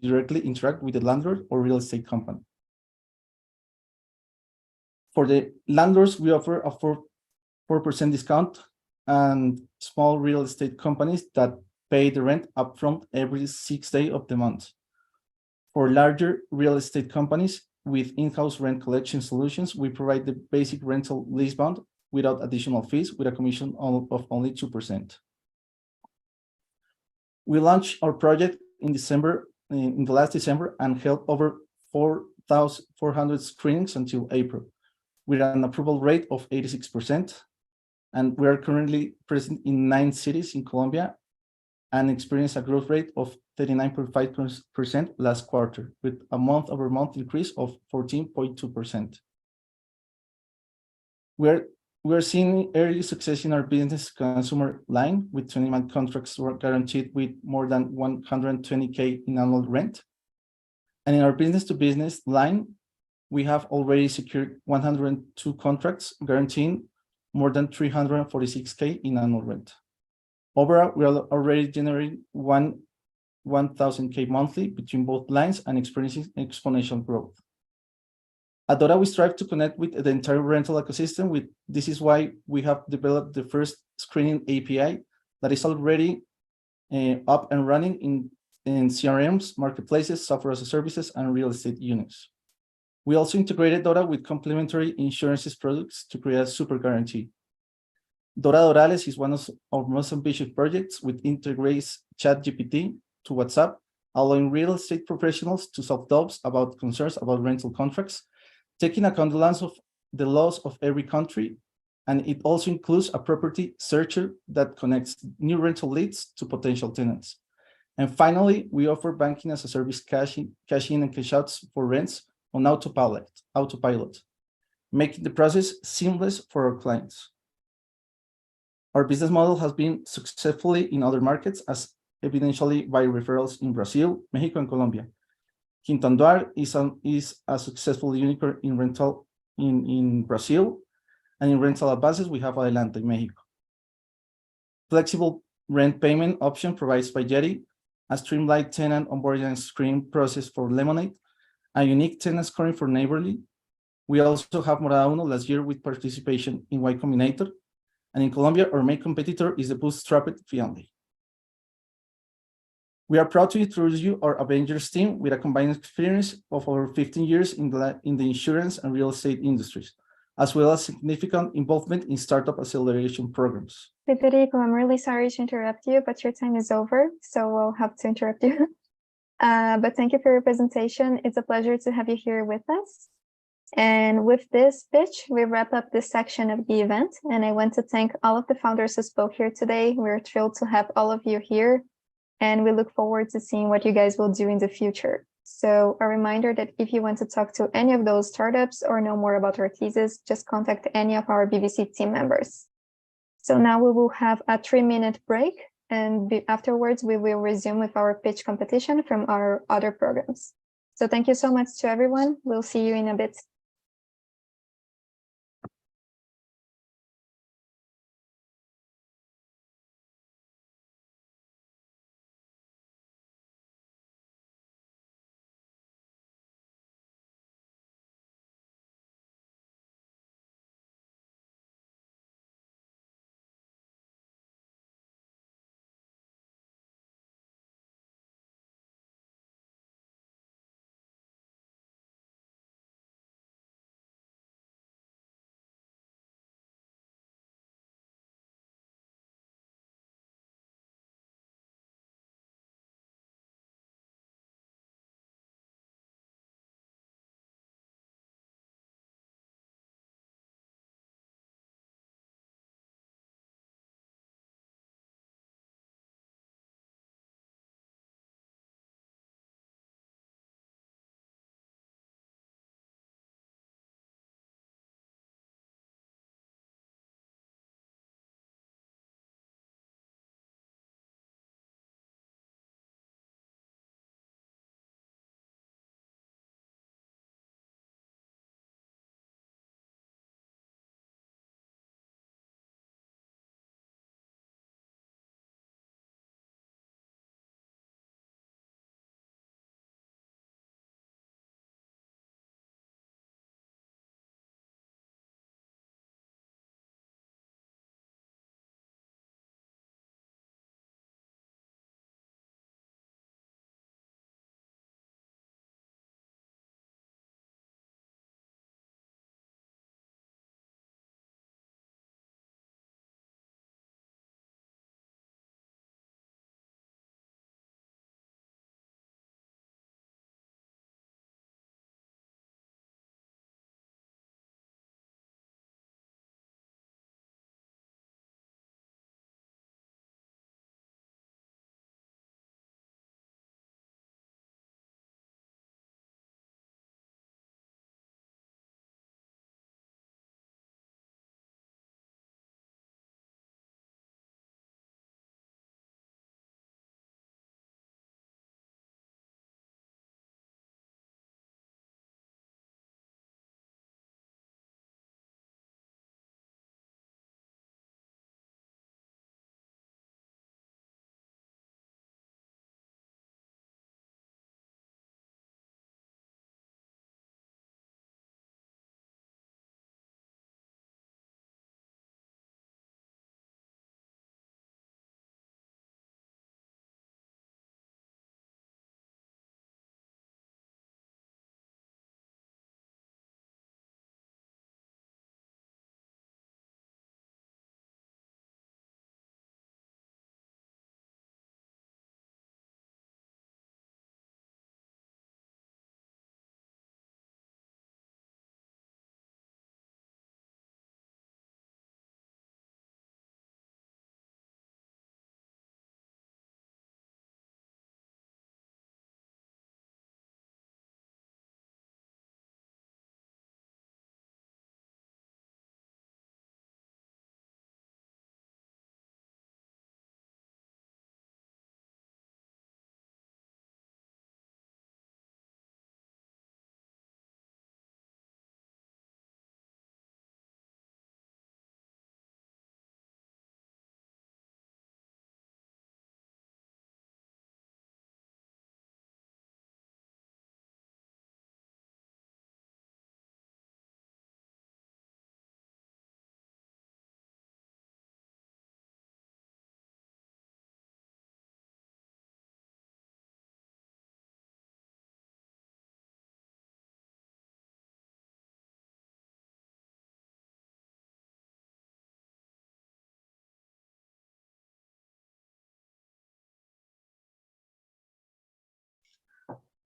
directly interact with the landlord or real estate company. For the landlords, we offer a 4% discount, and small real estate companies that pay the rent upfront every 6th day of the month. For larger real estate companies with in-house rent collection solutions, we provide the basic rental lease bond without additional fees, with a commission of only 2%. We launched our project in the last December, and held over 4,400 screenings until April, with an approval rate of 86%. And we are currently present in 9 cities in Colombia and experience a growth rate of 39.5% last quarter, with a month-over-month increase of 14.2%. We are seeing early success in our business consumer line, with 20-month contracts guaranteed with more than 120K in annual rent. And in our business-to-business line, we have already secured 102 contracts guaranteeing more than 346K in annual rent. Overall, we are already generating 1,000K monthly between both lines and experiencing exponential growth. At Dora, we strive to connect with the entire rental ecosystem. This is why we have developed the first screening API that is already up and running in CRMs, marketplaces, software as a services, and real estate units. We also integrated Dora with complementary insurances products to create a super guarantee. Dora Dorales is one of our most ambitious projects, which integrates ChatGPT to WhatsApp, allowing real estate professionals to solve doubts about concerns about rental contracts, taking account the laws of every country, and it also includes a property searcher that connects new rental leads to potential tenants. And finally, we offer banking as a service cash in and cash outs for rents on autopilot, making the process seamless for our clients. Our business model has been successfully in other markets, as evidently by referrals in Brazil, Mexico, and Colombia. Quintanduar is a successful unicorn in rental in Brazil, and in rental advances, we have Adelante in Mexico. Flexible rent payment option provides by Jetty, a streamlined tenant onboarding and screening process for Lemonade, a unique tenant scoring for Neighborly. We also have Morada Uno last year with participation in Y Combinator, and in Colombia, our main competitor is the bootstrapped Fianli. We are proud to introduce you our Avengers team with a combined experience of over 15 years in the insurance and real estate industries, as well as significant involvement in startup acceleration programs. Federico, I'm really sorry to interrupt you, but your time is over, so we'll have to interrupt you. But thank you for your presentation. It's a pleasure to have you here with us. And with this pitch, we wrap up this section of the event. And I want to thank all of the founders who spoke here today. We're thrilled to have all of you here. And we look forward to seeing what you guys will do in the future. So a reminder that if you want to talk to any of those startups or know more about our thesis, just contact any of our BVC team members. So now we will have a 3-minute break. And afterwards, we will resume with our pitch competition from our other programs. So thank you so much to everyone. We'll see you in a bit.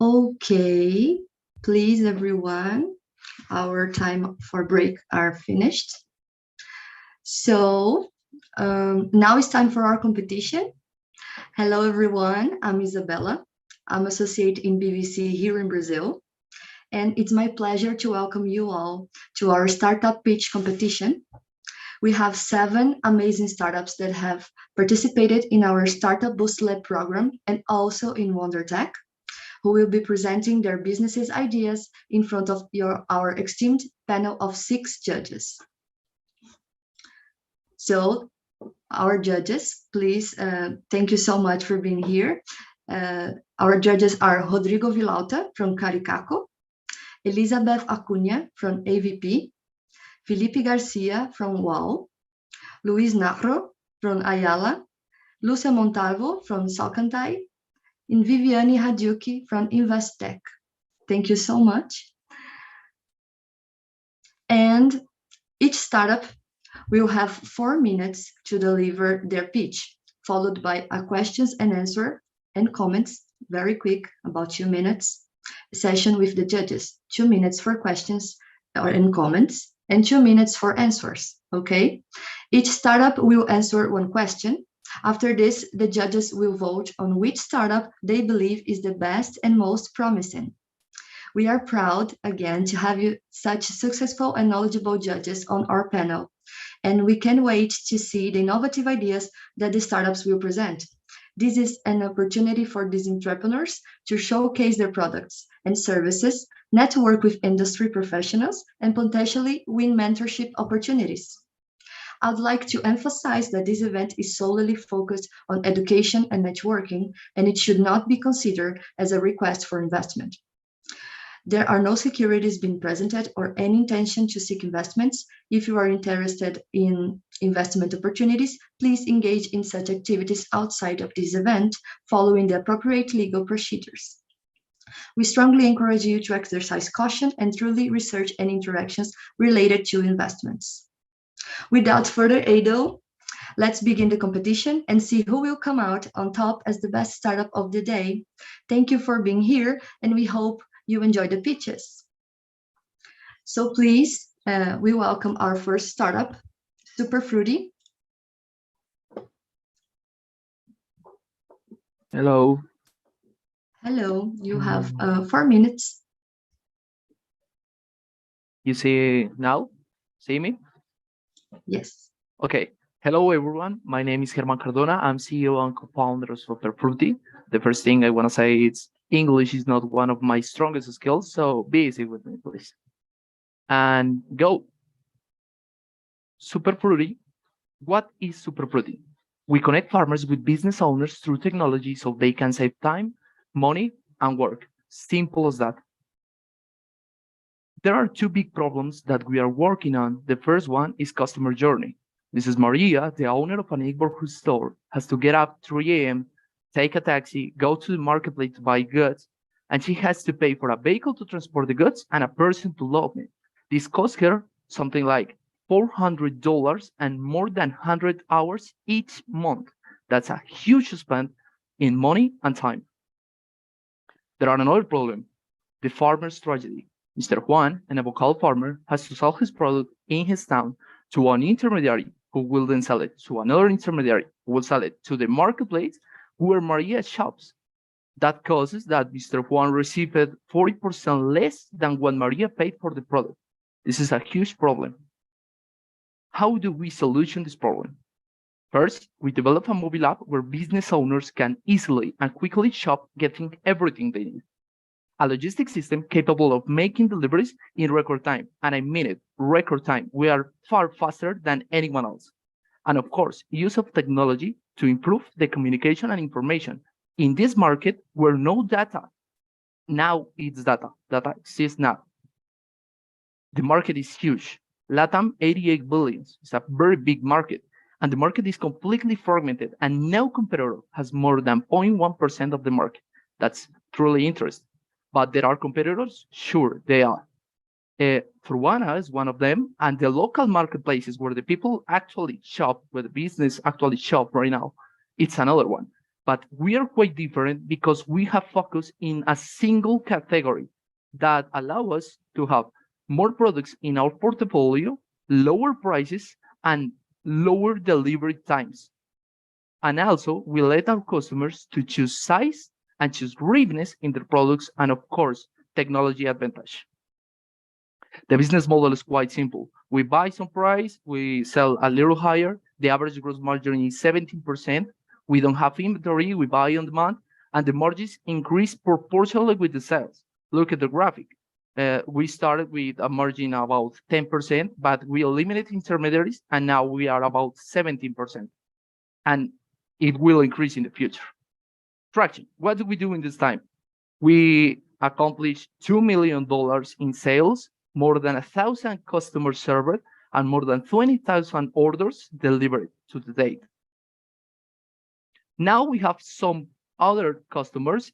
Okay, please everyone, our time for break are finished. So now it's time for our competition. Hello everyone, I'm Isabella. I'm associate in BVC here in Brazil. And it's my pleasure to welcome you all to our startup pitch competition. We have 7 amazing startups that have participated in our Startup Boost Lab program and also in WonderTech, who will be presenting their businesses ideas in front of our esteemed panel of 6 judges. So our judges, please, thank you so much for being here. Our judges are Rodrigo Vilauta from Caricaco, Elizabeth Acuna from AVP, Felipe Garcia from WOW, Luis Narro from Ayala, Lucia Montalvo from Salcantay, and Viviane Hadiuki from Investec. Thank you so much. And each startup will have 4 minutes to deliver their pitch, followed by a questions and answer and comments, very quick, about 2 minutes, session with the judges, 2 minutes for questions and comments, and 2 minutes for answers, okay? Each startup will answer 1 question. After this, the judges will vote on which startup they believe is the best and most promising. We are proud, again, to have you such successful and knowledgeable judges on our panel, and we can't wait to see the innovative ideas that the startups will present. This is an opportunity for these entrepreneurs to showcase their products and services, network with industry professionals, and potentially win mentorship opportunities. I'd like to emphasize that this event is solely focused on education and networking, and it should not be considered as a request for investment. There are no securities being presented or any intention to seek investments. If you are interested in investment opportunities, please engage in such activities outside of this event, following the appropriate legal procedures. We strongly encourage you to exercise caution and truly research any interactions related to investments. Without further ado, let's begin the competition and see who will come out on top as the best startup of the day. Thank you for being here, and we hope you enjoy the pitches. So please, we welcome our first startup, Super Fruity. Hello. Hello, you have 4 minutes. You see now? See me? Yes. Okay. Hello, everyone. My name is Germán Cardona. I'm CEO and co-founder of Super Fruity. The first thing I want to say is English is not one of my strongest skills, so be easy with me, please. And go. Super Fruity. What is Super Fruity? We connect farmers with business owners through technology so they can save time, money, and work. Simple as that. There are 2 big problems that we are working on. The first one is customer journey. Mrs. Maria, the owner of a neighborhood store, has to get up 3 a.m., take a taxi, go to the marketplace to buy goods, and she has to pay for a vehicle to transport the goods and a person to load it. This costs her something like $400 and more than 100 hours each month. That's a huge spend in money and time. There are another problem, the farmer's tragedy. Mr. Juan, an avocado farmer, has to sell his product in his town to an intermediary who will then sell it to another intermediary who will sell it to the marketplace where Maria shops. That causes that Mr. Juan received 40% less than what Maria paid for the product. This is a huge problem. How do we solution this problem? First, we develop a mobile app where business owners can easily and quickly shop, getting everything they need. A logistics system capable of making deliveries in record time. And I mean it, record time. We are far faster than anyone else. And of course, use of technology to improve the communication and information. In this market where no data, now it's data. Data exists now. The market is huge. LATAM 88 billion. It's a very big market. And the market is completely fragmented and no competitor has more than 0.1% of the market. That's truly interesting. But there are competitors? Sure, they are. Fruana is one of them, and the local marketplaces where the people actually shop, where the business actually shop right now, it's another one. But we are quite different because we have focused in a single category that allow us to have more products in our portfolio, lower prices, and lower delivery times. And also, we let our customers to choose size and choose readiness in their products, and of course, technology advantage. The business model is quite simple. We buy some price, we sell a little higher. The average gross margin is 17%. We don't have inventory, we buy on demand, and the margins increase proportionally with the sales. Look at the graphic. We started with a margin about 10%, but we eliminated intermediaries, and now we are about 17%. And it will increase in the future. Traction, what do we do in this time? We accomplished $2 million in sales, more than 1,000 customers served, and more than 20,000 orders delivered to the date. Now we have some other customers,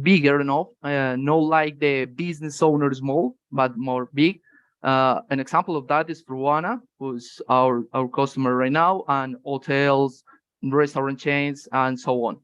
bigger enough, not like the business owner small, but more big. An example of that is Fruana, who's our customer right now, and hotels, restaurant chains, and so on.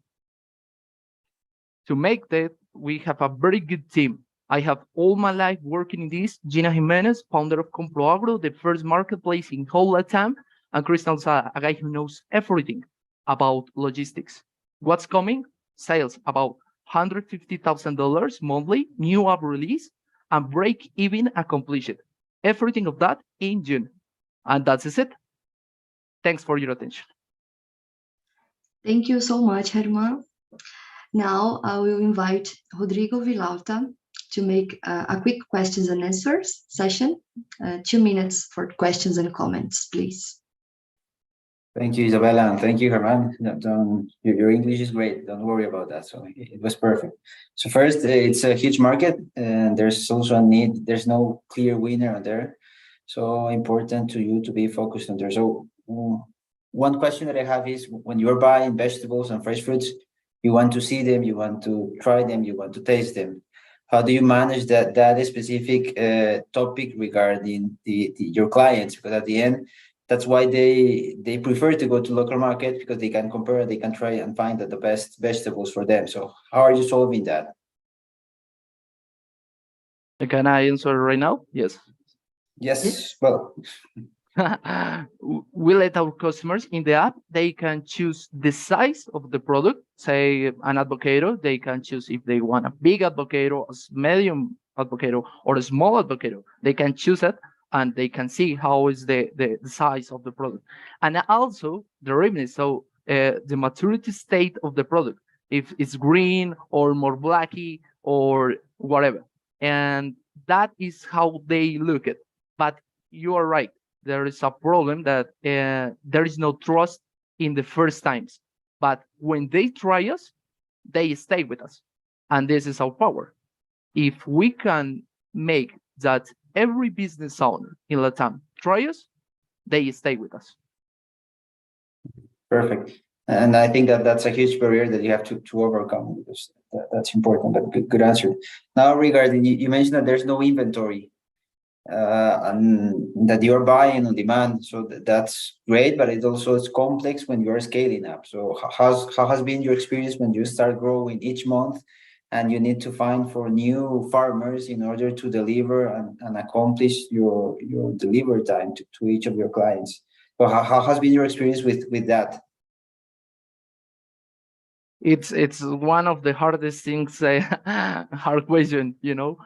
To make that, we have a very good team. I have all my life working in this. Gina Jimenez, founder of ComproAgro, the first marketplace in whole LATAM, and Christian Alzada, a guy who knows everything about logistics. What's coming? Sales about $150,000 monthly, new app release, and break even and completion. Everything of that in June. And that's it. Thanks for your attention. Thank you so much, Herman. Now I will invite Rodrigo Villalta to make a quick questions and answers session. 2 minutes for questions and comments, please. Thank you, Isabella, and thank you, Herman. Your English is great. Don't worry about that. So it was perfect. So first, it's a huge market, and there's also a need. There's no clear winner there. So important to you to be focused on there. So one question that I have is, when you're buying vegetables and fresh fruits, you want to see them, you want to try them, you want to taste them. How do you manage that specific topic regarding your clients? Because at the end, that's why they prefer to go to local market, because they can compare, they can try and find the best vegetables for them. So how are you solving that? Can I answer right now? Yes. Yes, well. We let our customers in the app, they can choose the size of the product. Say an avocado, they can choose if they want a big avocado, a medium avocado, or a small avocado. They can choose it, and they can see how is the size of the product. And also the readiness, so the maturity state of the product, if it's green or more blacky or whatever. And that is how they look at. But you are right. There is a problem that there is no trust in the first times. But when they try us, they stay with us. And this is our power. If we can make that every business owner in LATAM try us, they stay with us. Perfect. And I think that's a huge barrier that you have to overcome, because that's important, but good answer. Now, regarding, you mentioned that there's no inventory. And that you're buying on demand, so that's great, but it also is complex when you're scaling up. So how has been your experience when you start growing each month, and you need to find for new farmers in order to deliver and accomplish your delivery time to each of your clients? So how has been your experience with that? It's one of the hardest things, hard question, you know.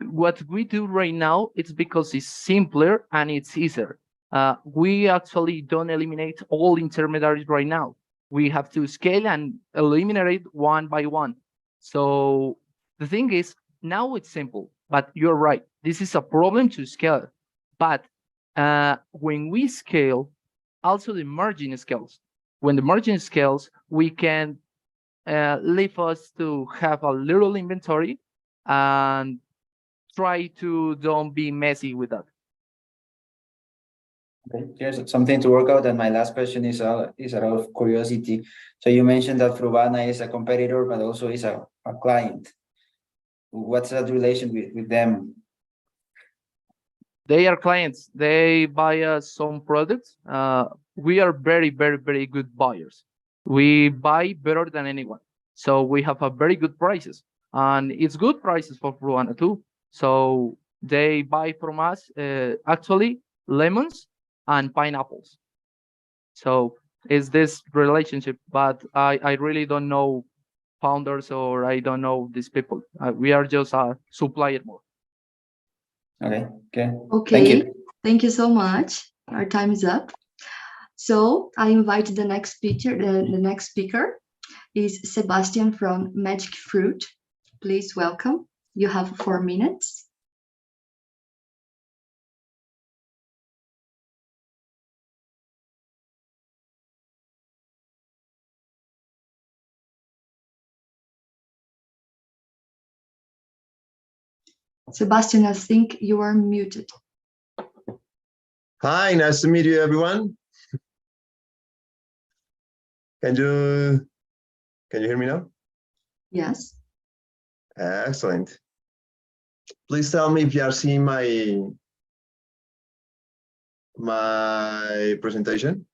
What we do right now, it's because it's simpler and it's easier. We actually don't eliminate all intermediaries right now. We have to scale and eliminate one by one. So the thing is, now it's simple, but you're right. This is a problem to scale. But when we scale, also the margin scales. When the margin scales, we can leave us to have a little inventory and try to don't be messy with that. Okay, here's something to work out. And my last question is out of curiosity. So you mentioned that Fruana is a competitor, but also is a client. What's that relation with them? They are clients. They buy us some products. We are very, very, very good buyers. We buy better than anyone. So we have a very good prices, and it's good prices for Peruana too. So they buy from us actually lemons and pineapples. So it's this relationship, but I really don't know founders, or I don't know these people. We are just a supplier more. Okay. Okay. Okay. Thank you so much. Our time is up. So I invite the next speaker. The next speaker is Sebastian from Magic Fruit. Please welcome. You have 4 minutes. Sebastian, I think you are muted. Hi, nice to meet you, everyone. Can you hear me now? Yes. Excellent. Please tell me if you are seeing my presentation.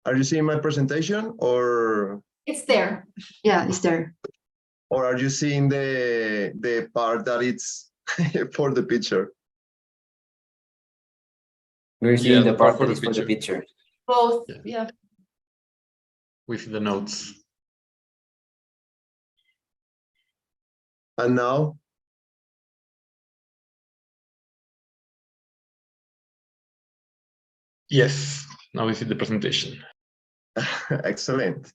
Are you seeing my presentation, or? It's there. Yeah, it's there. Or are you seeing the part that it's for the picture? We're seeing the part that is for the picture. Both, yeah. With the notes. And now? Yes, now we see the presentation. Excellent.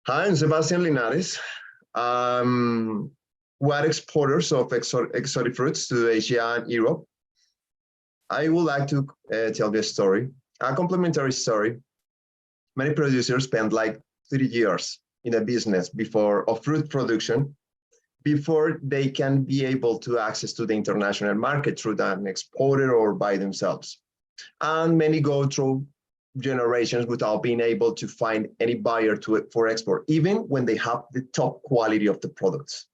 Hi, I'm Sebastian Linares. We're exporters of exotic fruits to Asia and Europe. I would like to tell you a story, a complementary story. Many producers spend like 30 years in a business of fruit production before they can be able to access to the international market through an exporter or by themselves. And many go through generations without being able to find any buyer for export, even when they have the top quality of the products.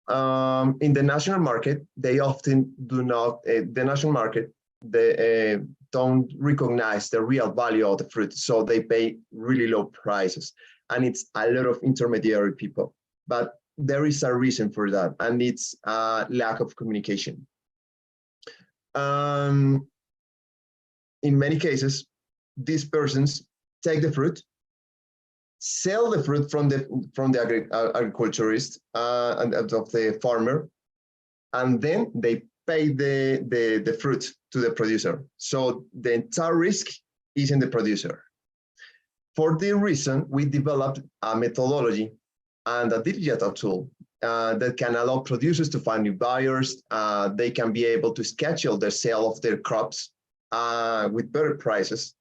In the national market, they often do not, they don't recognize the real value of the fruit, so they pay really low prices. And it's a lot of intermediary people. But there is a reason for that, and it's lack of communication. In many cases, these persons take the fruit, sell the fruit from the agriculturist and of the farmer, and then they pay the fruit to the producer. So the entire risk is in the producer. For this reason, we developed a methodology and a digital tool that can allow producers to find new buyers. They can be able to schedule the sale of their crops with better prices.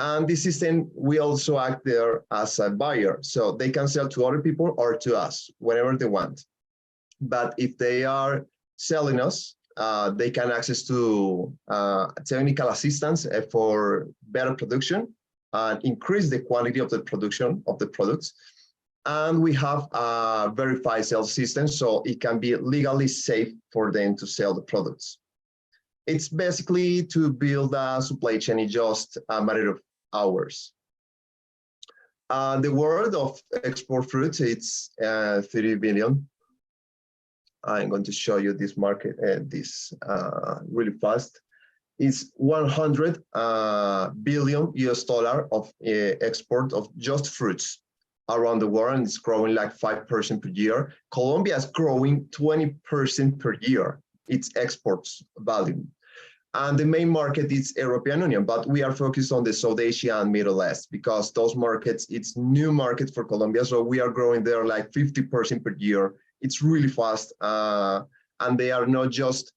And this system, we also act there as a buyer. So they can sell to other people or to us, whenever they want. But if they are selling us, they can access to technical assistance for better production and increase the quality of the production of the products. And we have a verified sales system, so it can be legally safe for them to sell the products. It's basically to build a supply chain in just a matter of hours. The world of export fruits, it's 30 billion. I'm going to show you this market, really fast. It's 100 billion US dollar of export of just fruits around the world, and it's growing like 5% per year. Colombia is growing 20% per year, its exports value. And the main market is European Union, but we are focused on the South Asia and Middle East because those markets, it's new market for Colombia. So we are growing there like 50% per year. It's really fast. And they are not just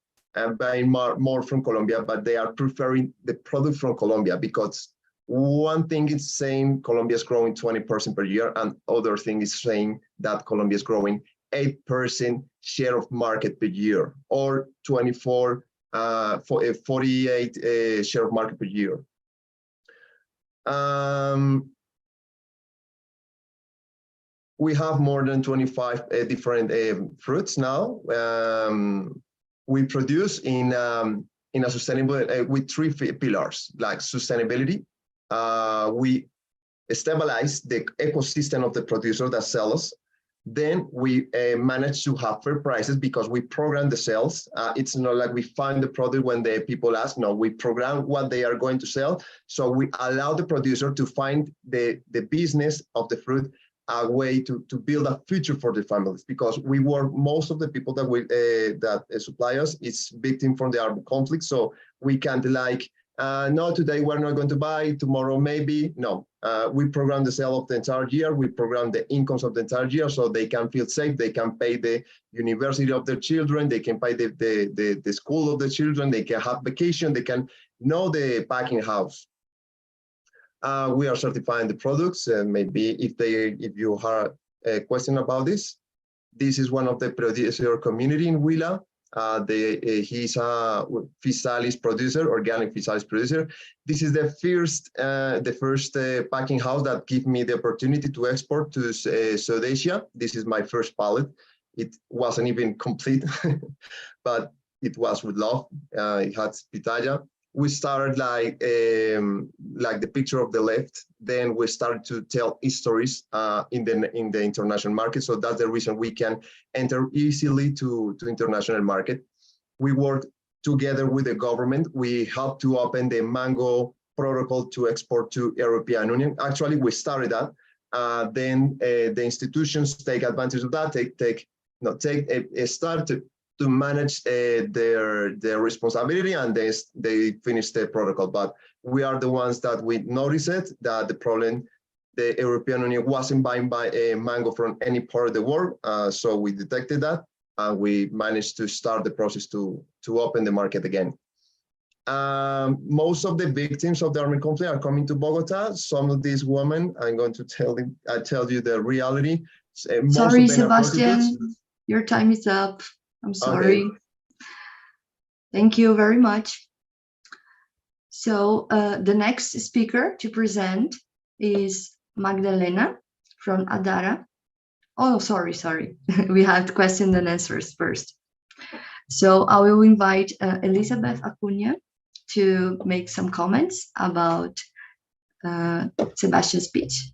buying more from Colombia, but they are preferring the product from Colombia because one thing is saying Colombia is growing 20% per year, and other thing is saying that Colombia is growing 8% share of market per year, or 48 share of market per year. We have more than 25 different fruits now. We produce in a sustainable with 3 pillars, like sustainability. We stabilize the ecosystem of the producer that sells. Then we manage to have fair prices because we program the sales. It's not like we find the product when the people ask. No, we program what they are going to sell. So we allow the producer to find the business of the fruit a way to build a future for the families, because we work, most of the people that we supply us is victim from the armed conflict. So we can't like, no, today we're not going to buy, tomorrow maybe. No, we program the sale of the entire year. We program the incomes of the entire year so they can feel safe. They can pay the university of their children. They can pay the school of the children. They can have vacation. They can know the packing house. We are certifying the products, and maybe if you have a question about this is one of the producer community in Huila. He's a physalis producer, organic physalis producer. This is the first packing house that gave me the opportunity to export to South Asia. This is my first pallet. It wasn't even complete, but it was with love. It had pitaya. We started like the picture of the left. Then we started to tell stories in the international market. So that's the reason we can enter easily to international market. We work together with the government. We helped to open the mango protocol to export to European Union. Actually, we started that. Then the institutions take advantage of that. Start to manage their responsibility, and they finish the protocol. But we are the ones that we notice it, that the problem, the European Union wasn't buying a mango from any part of the world. So we detected that, and we managed to start the process to open the market again. Most of the victims of the armed conflict are coming to Bogota. Some of these women, I'm going to tell you the reality. Sorry, Sebastian, your time is up. I'm sorry. Okay. Thank you very much. So the next speaker to present is Magdalena from Adara. Oh, sorry. We had question and answers first. So I will invite Elizabeth Acuna to make some comments about Sebastian's speech.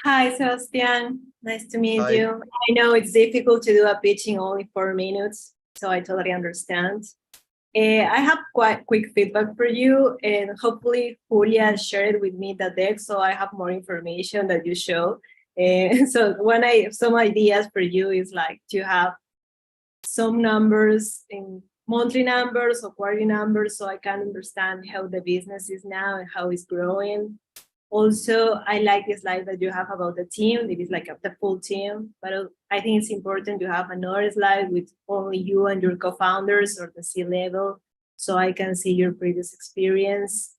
Hi, Sebastian. Nice to meet Hi. you. I know it's difficult to do a pitch in only 4 minutes, so I totally understand. I have quite quick feedback for you, and hopefully Julia shared with me the deck, so I have more information that you show. So some ideas for you is like to have some numbers in monthly numbers or quarterly numbers, so I can understand how the business is now and how it's growing. Also, I like the slide that you have about the team. It is like the full team, but I think it's important to have another slide with only you and your co-founders or the C-level, so I can see your previous experience.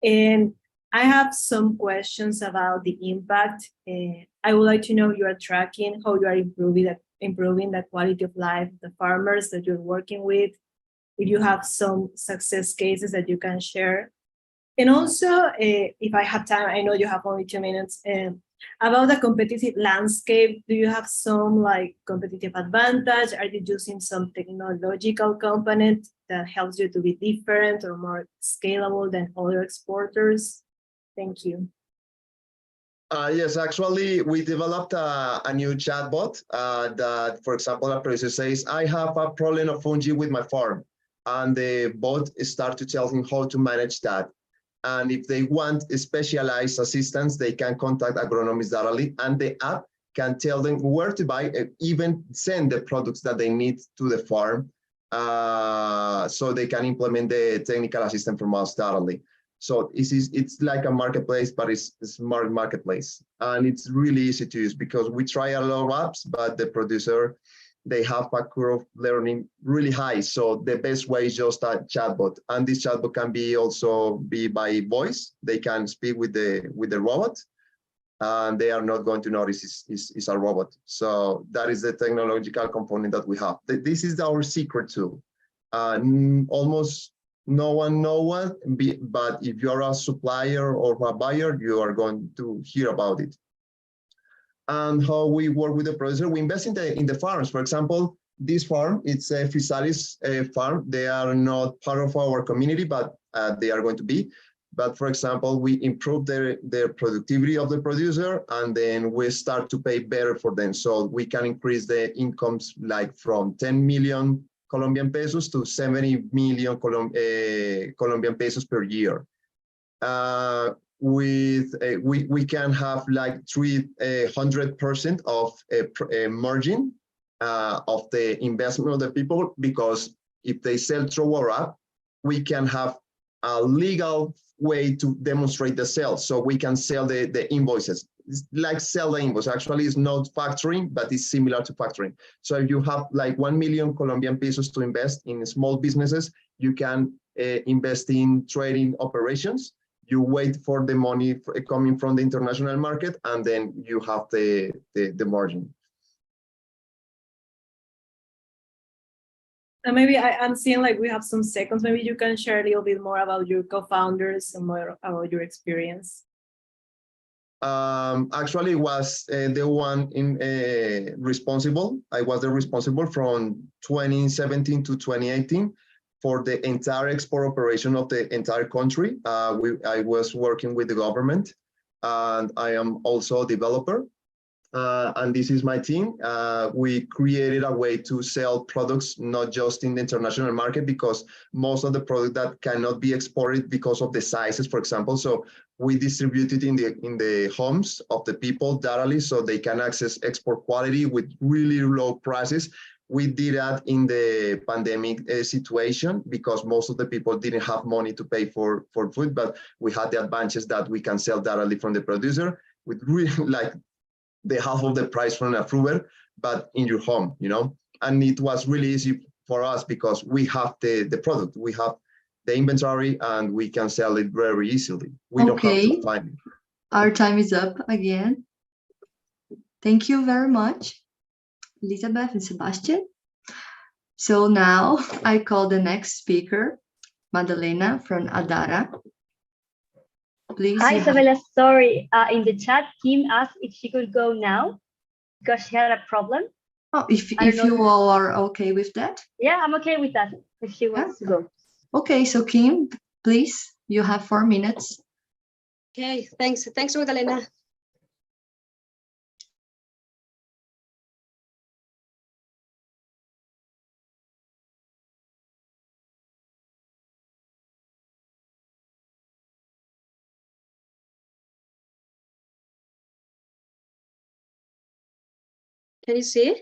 And I have some questions about the impact. I would like to know you are tracking how you are improving the quality of life of the farmers that you're working with. If you have some success cases that you can share. And also, if I have time, I know you have only 2 minutes, about the competitive landscape, do you have some like competitive advantage? Are you using some technological component that helps you to be different or more scalable than other exporters? Thank you. Yes, actually, we developed a new chatbot that, for example, a producer says, I have a problem of fungi with my farm. And the bot starts to tell him how to manage that. And if they want specialized assistance, they can contact agronomists directly, and the app can tell them where to buy and even send the products that they need to the farm, so they can implement the technical assistance from us directly. So it's like a marketplace, but it's a smart marketplace. And it's really easy to use because we try a lot of apps, but the producer, they have a curve of learning really high. So the best way is just a chatbot. And this chatbot can be also by voice. They can speak with the robot, and they are not going to notice it's a robot. So that is the technological component that we have. This is our secret tool. Almost No one knows what, but if you're a supplier or a buyer, you are going to hear about it. And how we work with the producer, we invest in the farms. For example, this farm, it's a Physalis farm. They are not part of our community, but they are going to be. But for example, we improve their productivity of the producer, and then we start to pay better for them. So we can increase the incomes like from 10 million Colombian pesos to 70 million Colombian pesos per year. We can have like 300% of a margin of the investment of the people, because if they sell through our app, we can have a legal way to demonstrate the sales. So we can sell the invoices. It's like sell the invoice. Actually, it's not factoring, but it's similar to factoring. So if you have like 1 million Colombian pesos to invest in small businesses, you can invest in trading operations. You wait for the money coming from the international market, and then you have the margin. And maybe I'm seeing like we have some seconds. Maybe you can share a little bit more about your co-founders and more about your experience. Actually, was the one responsible. I was the responsible from 2017 to 2018 for the entire export operation of the entire country. I was working with the government, and I am also a developer. And this is my team. We created a way to sell products not just in the international market, because most of the product that cannot be exported because of the sizes, for example. So we distributed in the homes of the people directly, so they can access export quality with really low prices. We did that in the pandemic situation, because most of the people didn't have money to pay for food, but we had the advantage that we can sell directly from the producer with really like the half of the price from a fruiter, but in your home, you know. And it was really easy for us because we have the product, we have the inventory, and we can sell it very easily. We don't have to find it. Our time is up again. Thank you very much, Elizabeth and Sebastian. So now I call the next speaker, Madalena from Adara. Please. Hi, Isabella. Sorry, in the chat, Kim asked if she could go now because she had a problem. Oh, if you all are okay with that? Yeah, I'm okay with that if she wants to go. Okay, so Kim, please, you have 4 minutes. Okay, thanks. Thanks, Magdalena. Can you see?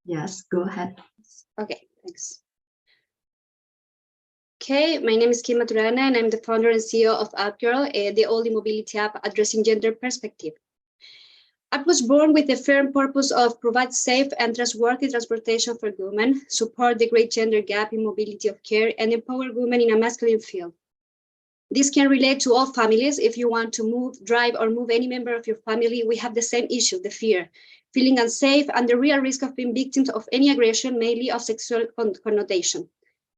Yes, go ahead. Okay, thanks. Okay, my name is Kim Maturana, and I'm the founder and CEO of AppGirl, the only mobility app addressing gender perspective. App was born with the firm purpose of provide safe and trustworthy transportation for women, support the great gender gap in mobility of care, and empower women in a masculine field. This can relate to all families. If you want to move, drive, or move any member of your family, we have the same issue, the fear, feeling unsafe, and the real risk of being victims of any aggression, mainly of sexual connotation.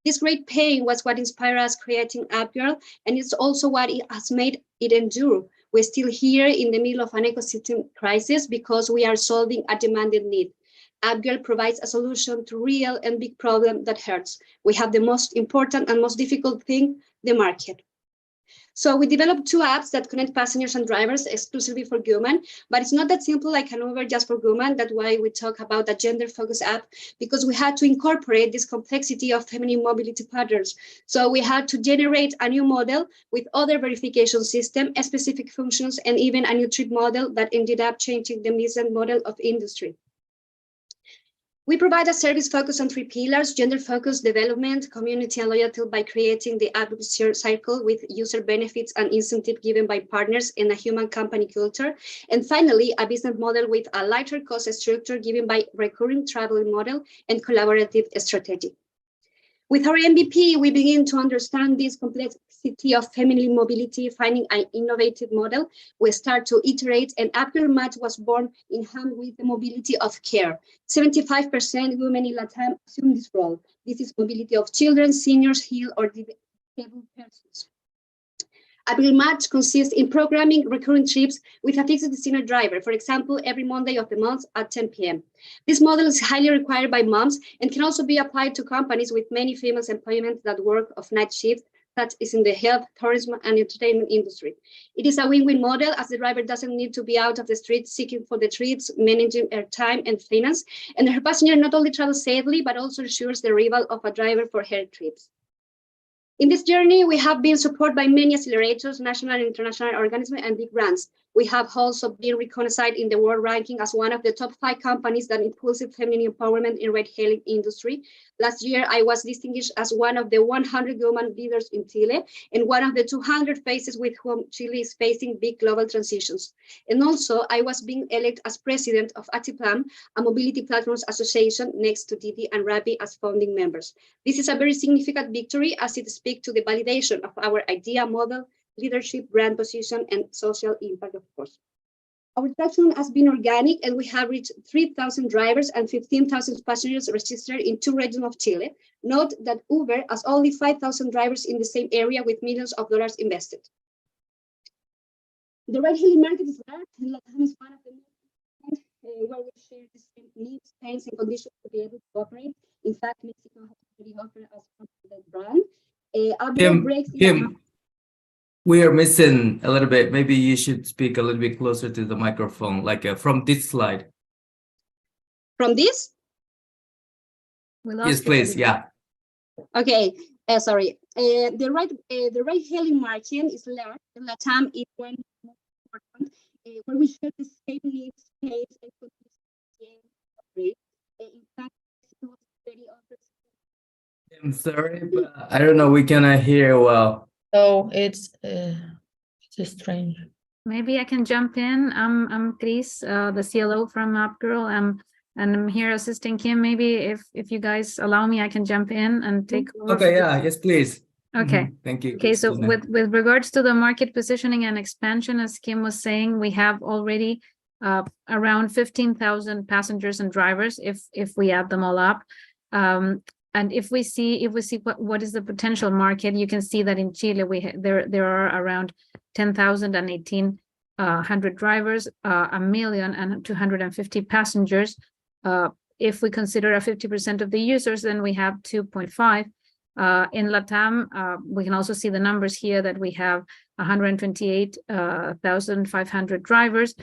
This great pain was what inspired us creating AppGirl, and it's also what it has made it endure. We're still here in the middle of an ecosystem crisis because we are solving a demanded need. AppGirl provides a solution to real and big problem that hurts. We have the most important and most difficult thing, the market. So we developed 2 apps that connect passengers and drivers exclusively for women, but it's not that simple like an Uber just for women. That's why we talk about a gender-focused app, because we had to incorporate this complexity of feminine mobility patterns. So we had to generate a new model with other verification system, specific functions, and even a new trip model that ended up changing the business model of industry. We provide a service focused on 3 pillars: gender-focused development, community, and loyalty by creating the app cycle with user benefits and incentive given by partners in a human company culture. And finally, a business model with a lighter cost structure given by recurring traveling model and collaborative strategy. With our MVP, we begin to understand this complexity of feminine mobility, finding an innovative model. We start to iterate, and Upgirl Match was born in hand with the mobility of care. 75% women in LATAM assume this role. This is mobility of children, seniors, ill, or disabled persons. Upgirl Match consists in programming recurring trips with a fixed destination driver, for example, every Monday of the month at 10 p.m. This model is highly required by moms and can also be applied to companies with many female employment that work of night shift, such as in the health, tourism, and entertainment industry. It is a win-win model as the driver doesn't need to be out of the street seeking for the treats, managing her time and finance, and her passenger not only travels safely, but also ensures the arrival of a driver for her trips. In this journey, we have been supported by many accelerators, national and international organisms, and big brands. We have also been recognized in the world ranking as one of the top 5 companies that impulse feminine empowerment in ride-hailing industry. Last year, I was distinguished as one of the 100 women leaders in Chile and one of the 200 faces with whom Chile is facing big global transitions. And also, I was being elected as president of Atiplan, a mobility platforms association next to Didi and Rappi as founding members. This is a very significant victory as it speaks to the validation of our idea, model, leadership, brand position, and social impact, of course. Our traction has been organic, and we have reached 3,000 drivers and 15,000 passengers registered in 2 regions of Chile. Note that Uber has only 5,000 drivers in the same area with millions of dollars invested. The ride-hailing market is large, and LATAM is one of the most where we share the same needs, pains, and conditions to be able to operate. In fact, Mexico has already offered us a brand. Kim, we are missing a little bit. Maybe you should speak a little bit closer to the microphone, like from this slide. From this? Yes, please. Yeah. Okay. Sorry. The ride-hailing market is large. LATAM is one most important, where we share the same needs, pace, and conditions. In fact, Mexico is very often. I'm sorry, but I don't know. We cannot hear well. So it's strange. Maybe I can jump in. I'm Chris, the CLO from Upgirl, and I'm here assisting Kim. Maybe if you guys allow me, I can jump in and take over. Okay, yeah, yes, please. Okay. Thank you. Okay, so Christina. with regards to the market positioning and expansion, as Kim was saying, we have already around 15,000 passengers and drivers if we add them all up. And if we see what is the potential market, you can see that in Chile there are around 10,000 and 1,800 drivers, 1,250,000 passengers. If we consider 50% of the users, then we have 2.5. In LATAM, we can also see the numbers here that we have 128,500 drivers.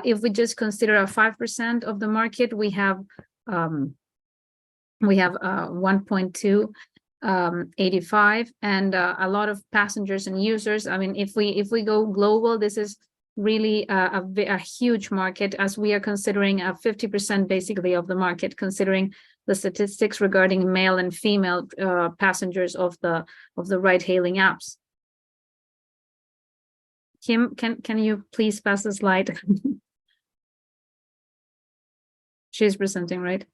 If we just consider 5% of the market, we have 1.285 and a lot of passengers and users. I mean, if we go global, this is really a huge market, as we are considering 50% basically of the market, considering the statistics regarding male and female passengers of the ride-hailing apps. Kim, can you please pass the slide? She's presenting, right?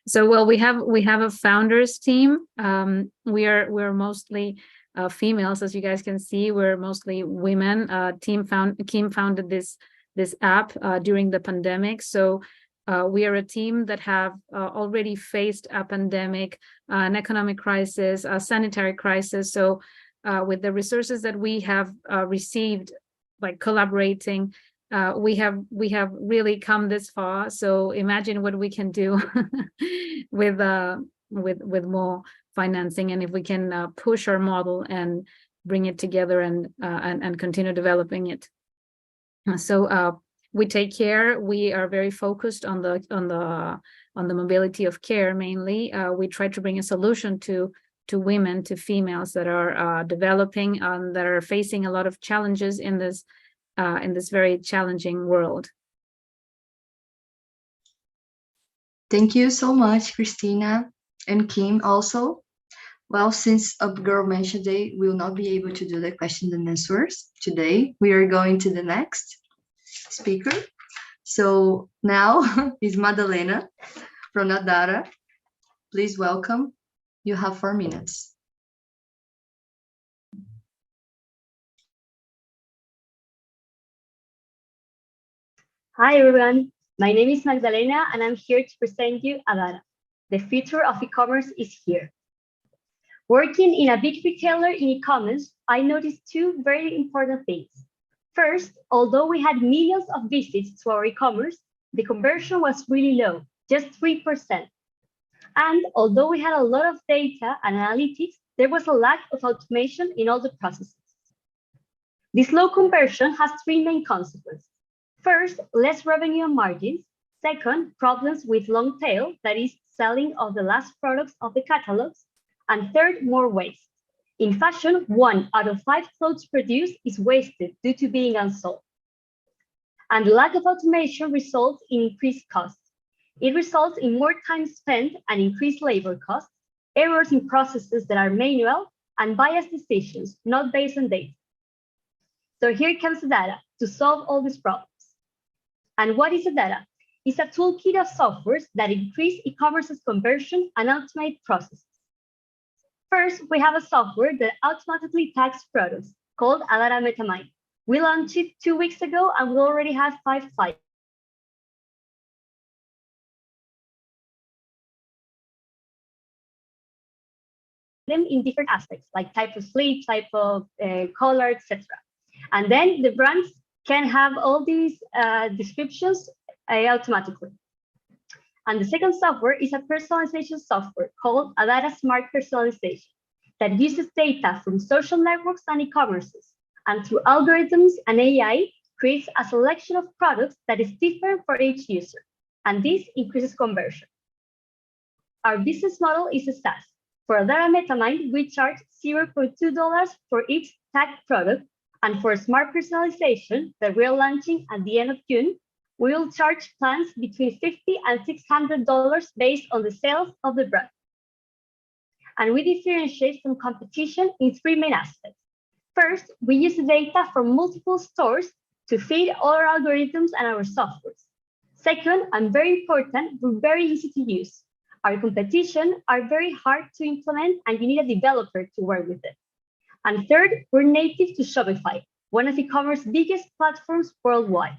So, well, we have a founders team. We're mostly females, as you guys can see. We're mostly women. Kim founded this app during the pandemic. So we are a team that have already faced a pandemic, an economic crisis, a sanitary crisis. So with the resources that we have received by collaborating, we have really come this far. So imagine what we can do with more financing, and if we can push our model and bring it together and continue developing it. So we take care. We are very focused on the mobility of care mainly. We try to bring a solution to women, to females that are developing and that are facing a lot of challenges in this very challenging world. Thank you so much, Christina and Kim also. Well, since Upgirl mentioned they will not be able to do the question and answers today, we are going to the next speaker. So now is Madalena from Nadara. Please welcome You have 4 minutes. Hi everyone, my name is Magdalena and I'm here to present you Adara. The future of e-commerce is here. Working in a big retailer in e-commerce, I noticed two very important things. First, although we had millions of visits to our e-commerce, the conversion was really low, just 3%. And although we had a lot of data and analytics, there was a lack of automation in all the processes. This low conversion has three main consequences. First, less revenue and margins. Second, problems with long tail, that is selling of the last products of the catalogs. And third, more waste. In fashion, 1 out of 5 clothes produced is wasted due to being unsold. And the lack of automation results in increased costs. It results in more time spent and increased labor costs, errors in processes that are manual, and biased decisions not based on data. So here comes the data to solve all these problems. And what is the data? It's a toolkit of softwares that increase e-commerce's conversion and automate processes. First, we have a software that automatically tags products called Adara MetaMind. We launched it 2 weeks ago and we already have 5 clients. Them in different aspects, like type of sleeve, type of color, etc. And then the brands can have all these descriptions automatically. And the second software is a personalization software called Adara Smart Personalization that uses data from social networks and e-commerces, and through algorithms and AI creates a selection of products that is different for each user, and this increases conversion. Our business model is a SaaS. For Adara MetaMind, we charge $0.2 for each tagged product, and for smart personalization that we're launching at the end of June, we will charge plans between $50 and $600 based on the sales of the brand. And we differentiate from competition in 3 main aspects. First, we use data from multiple stores to feed all our algorithms and our softwares. Second, and very important, we're very easy to use. Our competition are very hard to implement and you need a developer to work with it. And third, we're native to Shopify, one of e-commerce's biggest platforms worldwide.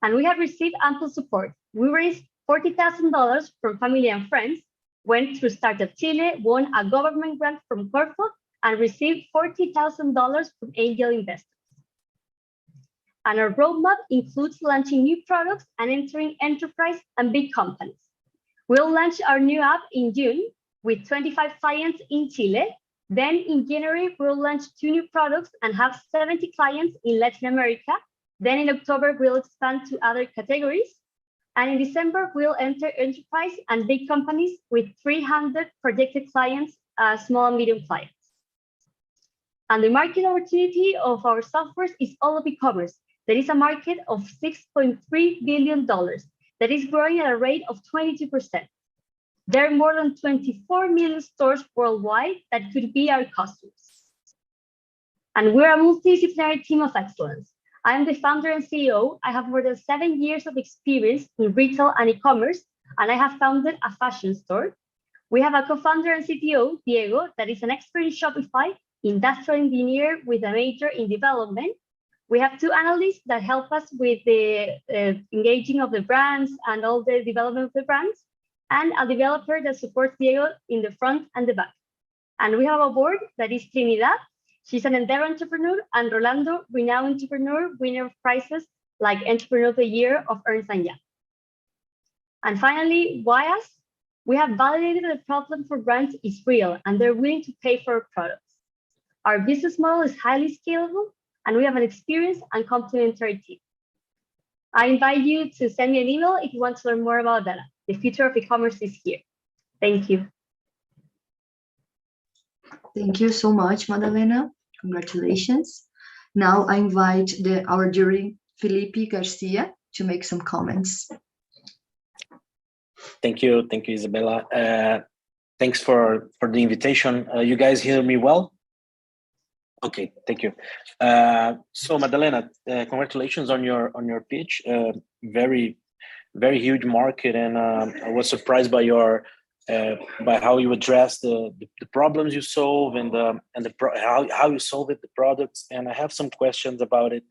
And we have received ample support. We raised $40,000 from family and friends, went through Startup Chile, won a government grant from Corfo, and received $40,000 from angel investors. And our roadmap includes launching new products and entering enterprise and big companies. We'll launch our new app in June with 25 clients in Chile. Then in January, we'll launch 2 new products and have 70 clients in Latin America. Then in October, we'll expand to other categories. And in December, we'll enter enterprise and big companies with 300 projected clients, small and medium clients. And the market opportunity of our software is all of e-commerce. There is a market of $6.3 billion that is growing at a rate of 22%. There are more than 24 million stores worldwide that could be our customers. And we're a multidisciplinary team of excellence. I am the founder and CEO. I have more than 7 years of experience in retail and e-commerce, and I have founded a fashion store. We have a co-founder and CTO, Diego, that is an expert in Shopify, industrial engineer with a major in development. We have 2 analysts that help us with the engaging of the brands and all the development of the brands, and a developer that supports Diego in the front and the back. And we have a board that is Trinidad. She's an endeavor entrepreneur, and Rolando, renowned entrepreneur, winner of prizes like Entrepreneur of the Year of Ernst & Young. And finally, why us? We have validated the problem for brands is real, and they're willing to pay for our products. Our business model is highly scalable, and we have an experienced and complementary team. I invite you to send me an email if you want to learn more about that. The future of e-commerce is here. Thank you. Thank you so much, Madalena. Congratulations. Now I invite our jury, Felipe Garcia, to make some comments. Thank you, Isabella. Thanks for the invitation. You guys hear me well? Okay, thank you. So Madalena, congratulations on your pitch. Very huge market, and I was surprised by your by how you address the problems you solve and how you solve it, the products. And I have some questions about it.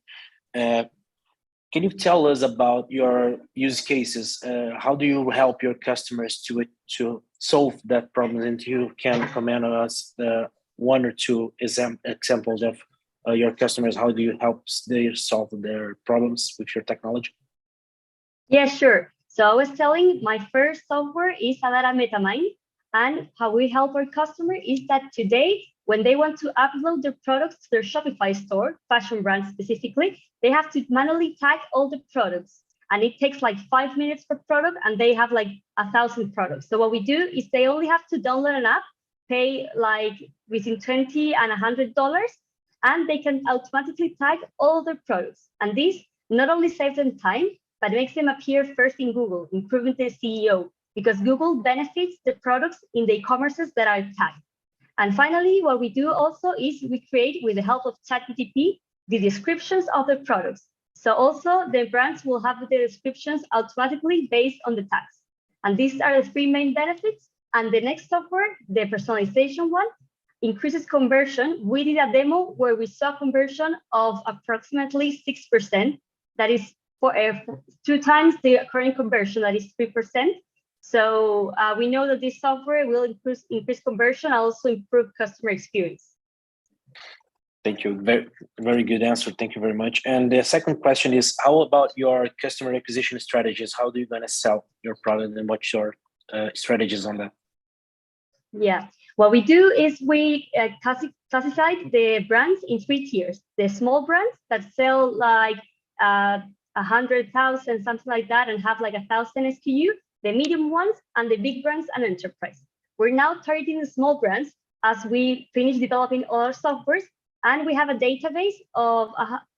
Can you tell us about your use cases? How do you help your customers to solve that problem? And you can comment on us one or two examples of your customers. How do you help they solve their problems with your technology? Yeah, sure. So I was telling my first software is Adara MetaMind, and how we help our customer is that today, when they want to upload their products to their Shopify store, fashion brands specifically, they have to manually tag all the products. And it takes like 5 minutes per product, and they have like 1,000 products. So what we do is they only have to download an app, pay like between $20 and $100, and they can automatically tag all their products. And this not only saves them time, but makes them appear first in Google, improving the SEO, because Google benefits the products in the e-commerces that are tagged. And finally, what we do also is we create, with the help of ChatGPT, the descriptions of the products. So also the brands will have the descriptions automatically based on the tags. And these are the 3 main benefits. And the next software, the personalization one, increases conversion. We did a demo where we saw conversion of approximately 6%. That is for 2 times the current conversion, that is 3%. So we know that this software will increase conversion and also improve customer experience. Thank you. Very, very good answer. Thank you very much. And the second question is, how about your customer acquisition strategies? How do you going to sell your product, and what's your strategies on that? Yeah, what we do is we classify the brands in 3 tiers. The small brands that sell like 100,000, something like that, and have like 1,000 SKU, the medium ones, and the big brands and enterprise. We're now targeting the small brands as we finish developing all our softwares, and we have a database of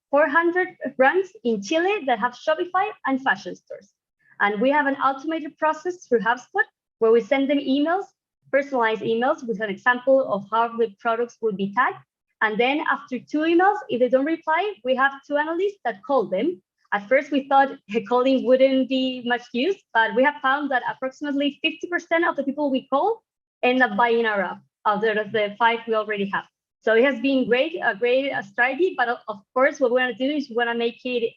400 brands in Chile that have Shopify and fashion stores. And we have an automated process through HubSpot where we send them emails, personalized emails with an example of how the products will be tagged. And then after 2 emails, if they don't reply, we have 2 analysts that call them. At first, we thought calling wouldn't be much use, but we have found that approximately 50% of the people we call end up buying our app out of the 5 we already have. So it has been a great strategy, but of course, what we want to do is we want to make it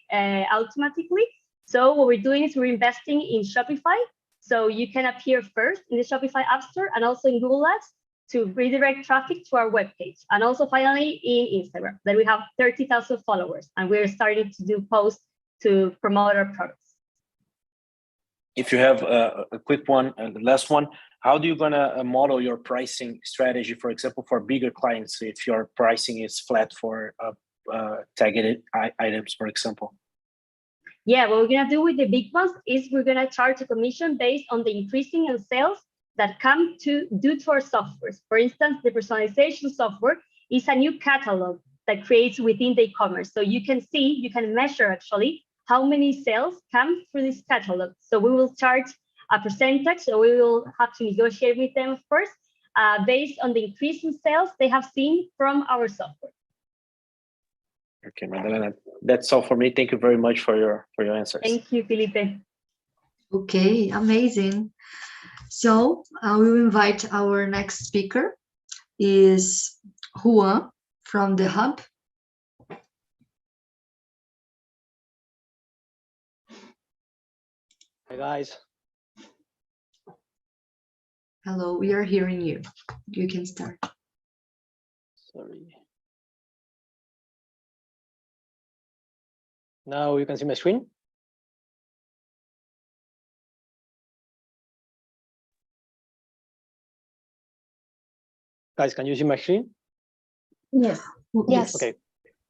automatically. So what we're doing is we're investing in Shopify. So you can appear first in the Shopify App Store and also in Google Ads to redirect traffic to our webpage. And also finally in Instagram, that we have 30,000 followers, and we're starting to do posts to promote our products. If you have a quick one, and the last one, how do you gonna model your pricing strategy, for example, for bigger clients, if your pricing is flat for tagged items, for example? Yeah, what we're gonna do with the big ones is we're gonna charge a commission based on the increasing in sales that come due to our softwares. For instance, the personalization software is a new catalog that creates within the e-commerce. So you can measure actually how many sales come through this catalog. So we will charge a percentage, so we will have to negotiate with them, of course, based on the increase in sales they have seen from our software. Okay, Madalena, that's all for me. Thank you very much for your answers. Thank you, Felipe. Okay, amazing. So we will invite our next speaker is Juan from the Hub. Hi guys. Hello, we are hearing you. You can start. Sorry. Now you can see my screen. Guys, can you see my screen? Yes. Yes. Okay.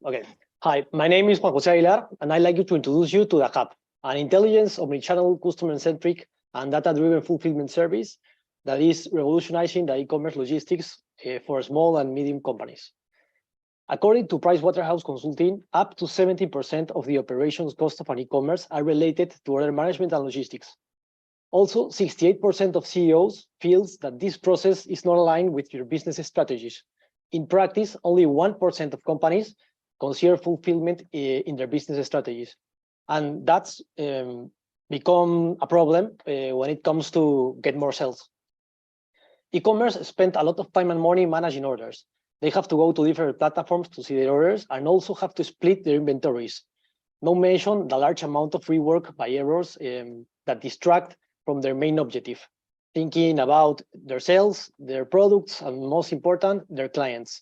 Okay. Hi, my name is Juan José Aguilar, and I'd like to introduce you to the Hub, an intelligence, omnichannel, customer-centric, and data-driven fulfillment service that is revolutionizing the e-commerce logistics for small and medium companies. According to Pricewaterhouse Consulting, up to 70% of the operations cost of an e-commerce are related to order management and logistics. Also, 68% of CEOs feels that this process is not aligned with your business strategies. In practice, only 1% of companies consider fulfillment in their business strategies. And that's become a problem when it comes to get more sales. E-commerce spend a lot of time and money managing orders. They have to go to different platforms to see their orders and also have to split their inventories. No mention the large amount of rework by errors that distract from their main objective, thinking about their sales, their products, and most important, their clients.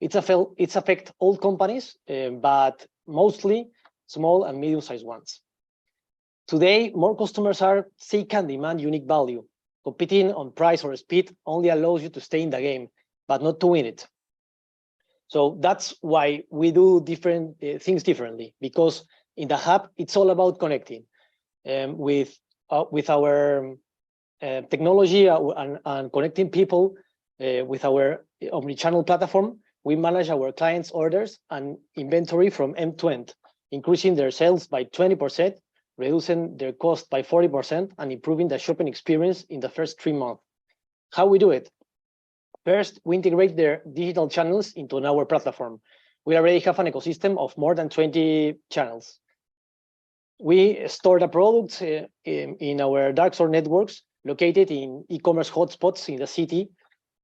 It's affect all companies, but mostly small and medium-sized ones. Today, more customers are seek and demand unique value. Competing on price or speed only allows you to stay in the game, but not to win it. So that's why we do different things differently, because in the hub, it's all about connecting with our technology and connecting people with our omnichannel platform. We manage our clients' orders and inventory from end to end, increasing their sales by 20%, reducing their cost by 40%, and improving the shopping experience in the first 3 months. How we do it? First, we integrate their digital channels into our platform. We already have an ecosystem of more than 20 channels. We store the products in our dark store networks located in e-commerce hotspots in the city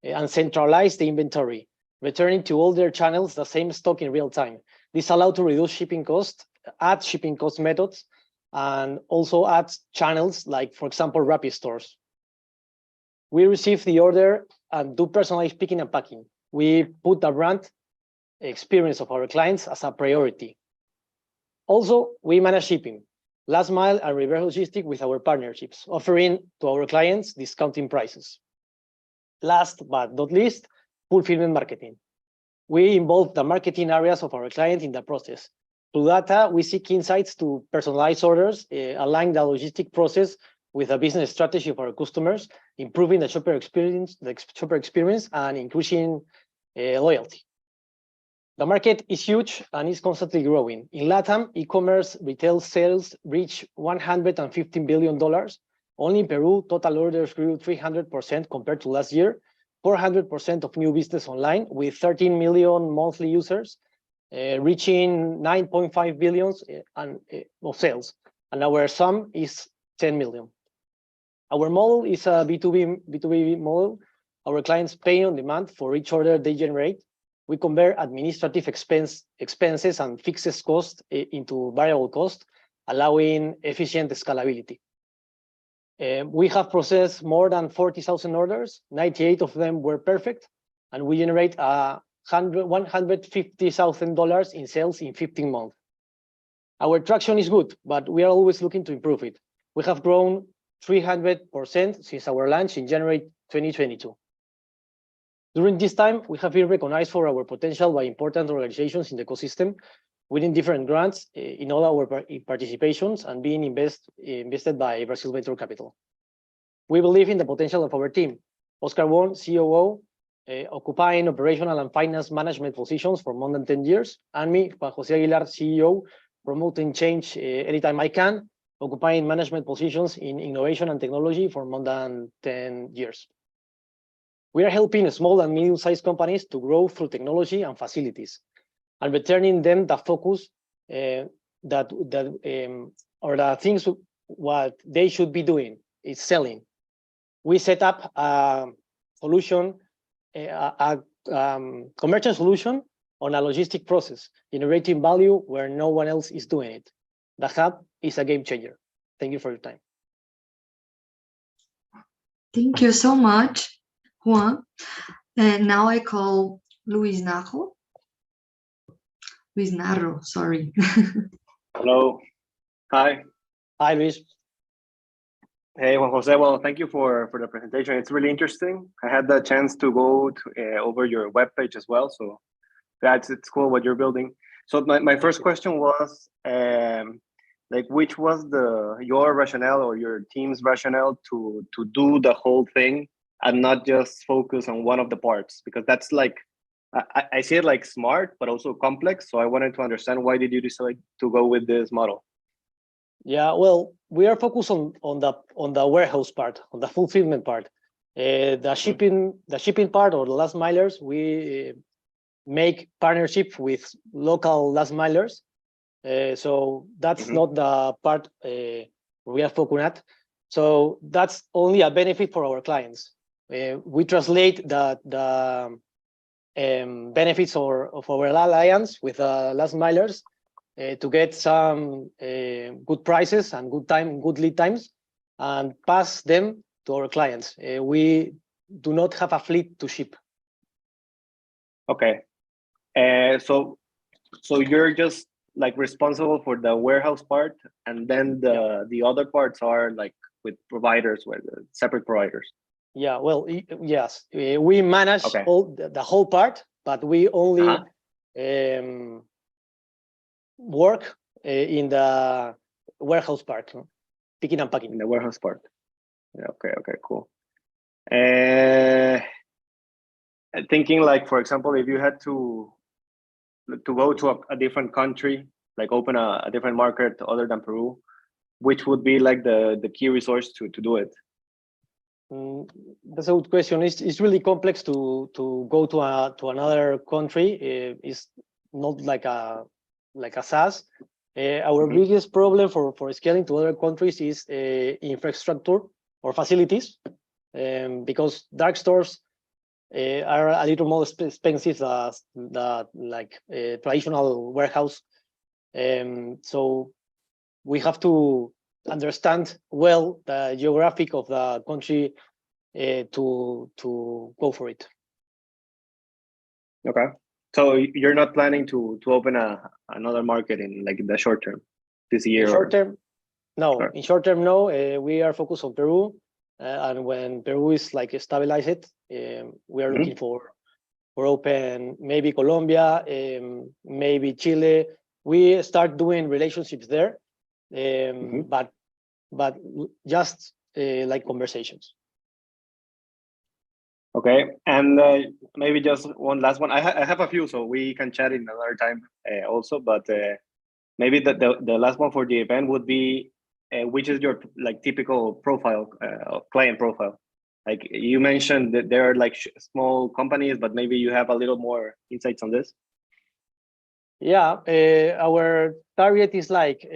and centralize the inventory, returning to all their channels the same stock in real time. This allows to reduce shipping costs, add shipping cost methods, and also add channels like, for example, Rappi stores. We receive the order and do personalized picking and packing. We put the brand experience of our clients as a priority. Also, we manage shipping, last mile and reverse logistics with our partnerships, offering to our clients discounting prices. Last but not least, fulfillment marketing. We involve the marketing areas of our clients in the process. Through data, we seek insights to personalize orders, align the logistic process with the business strategy of our customers, improving the shopper experience, and increasing loyalty. The market is huge and is constantly growing. In LATAM, e-commerce retail sales reach $115 billion. Only in Peru, total orders grew 300% compared to last year, 400% of new business online with 13 million monthly users, reaching 9.5 billion of sales. And our sum is 10 million. Our model is a B2B model. Our clients pay on demand for each order they generate. We convert administrative expenses and fixed costs into variable cost, allowing efficient scalability. We have processed more than 40,000 orders. 98 of them were perfect, and we generate $150,000 in sales in 15 months. Our traction is good, but we are always looking to improve it. We have grown 300% since our launch in January 2022. During this time, we have been recognized for our potential by important organizations in the ecosystem, winning different grants in all our participations and being invested by Brazil Venture Capital. We believe in the potential of our team. Oscar Wong, COO, occupying operational and finance management positions for more than 10 years, and me, Juan José Aguilar, CEO, promoting change anytime I can, occupying management positions in innovation and technology for more than 10 years. We are helping small and medium-sized companies to grow through technology and facilities, and returning them the focus or the things what they should be doing is selling. We set up a solution, a commercial solution on a logistic process, generating value where no one else is doing it. The hub is a game changer. Thank you for your time. Thank you so much, Juan. And now I call Luis Narro. Luis Narro, sorry. Hello. Hi. Hi, Luis. Hey, Juan Jose. Well, thank you for the presentation. It's really interesting. I had the chance to go over your webpage as well. So it's cool what you're building. So my first question was, like, which was your rationale or your team's rationale to do the whole thing and not just focus on one of the parts? Because that's like, I see it like smart, but also complex. So I wanted to understand, why did you decide to go with this model? Yeah, well, we are focused on the warehouse part, on the fulfillment part. The shipping part, or the last milers, we make partnership with local last milers. So that's not the part we are focusing at. So that's only a benefit for our clients. We translate the benefits of our alliance with last milers to get some good prices and good lead times, and pass them to our clients. We do not have a fleet to ship. Okay. So you're just like responsible for the warehouse part, and then the other parts are like with providers, with separate providers. Yeah, well, yes, we manage the whole part, but we only work in the warehouse part, picking and packing. In the warehouse part. Yeah, okay, cool. Thinking like, for example, if you had to go to a different country, like open a different market other than Peru, which would be like the key resource to do it? That's a good question. It's really complex to go to another country. It's not like a SaaS. Our biggest problem for scaling to other countries is infrastructure or facilities, because dark stores are a little more expensive than like a traditional warehouse. So we have to understand well the geographic of the country to go for it. Okay, so you're not planning to open another market in like the short term this year? In short term, no. In short term, no. We are focused on Peru, and when Peru is like stabilized, we are looking for open maybe Colombia, maybe Chile. We start doing relationships there, but just like conversations. Okay, and maybe just one last one. I have a few, so we can chat in another time also. But maybe the last one for the event would be, which is your like typical profile, client profile? Like you mentioned that there are like small companies, but maybe you have a little more insights on this. Yeah, our target is like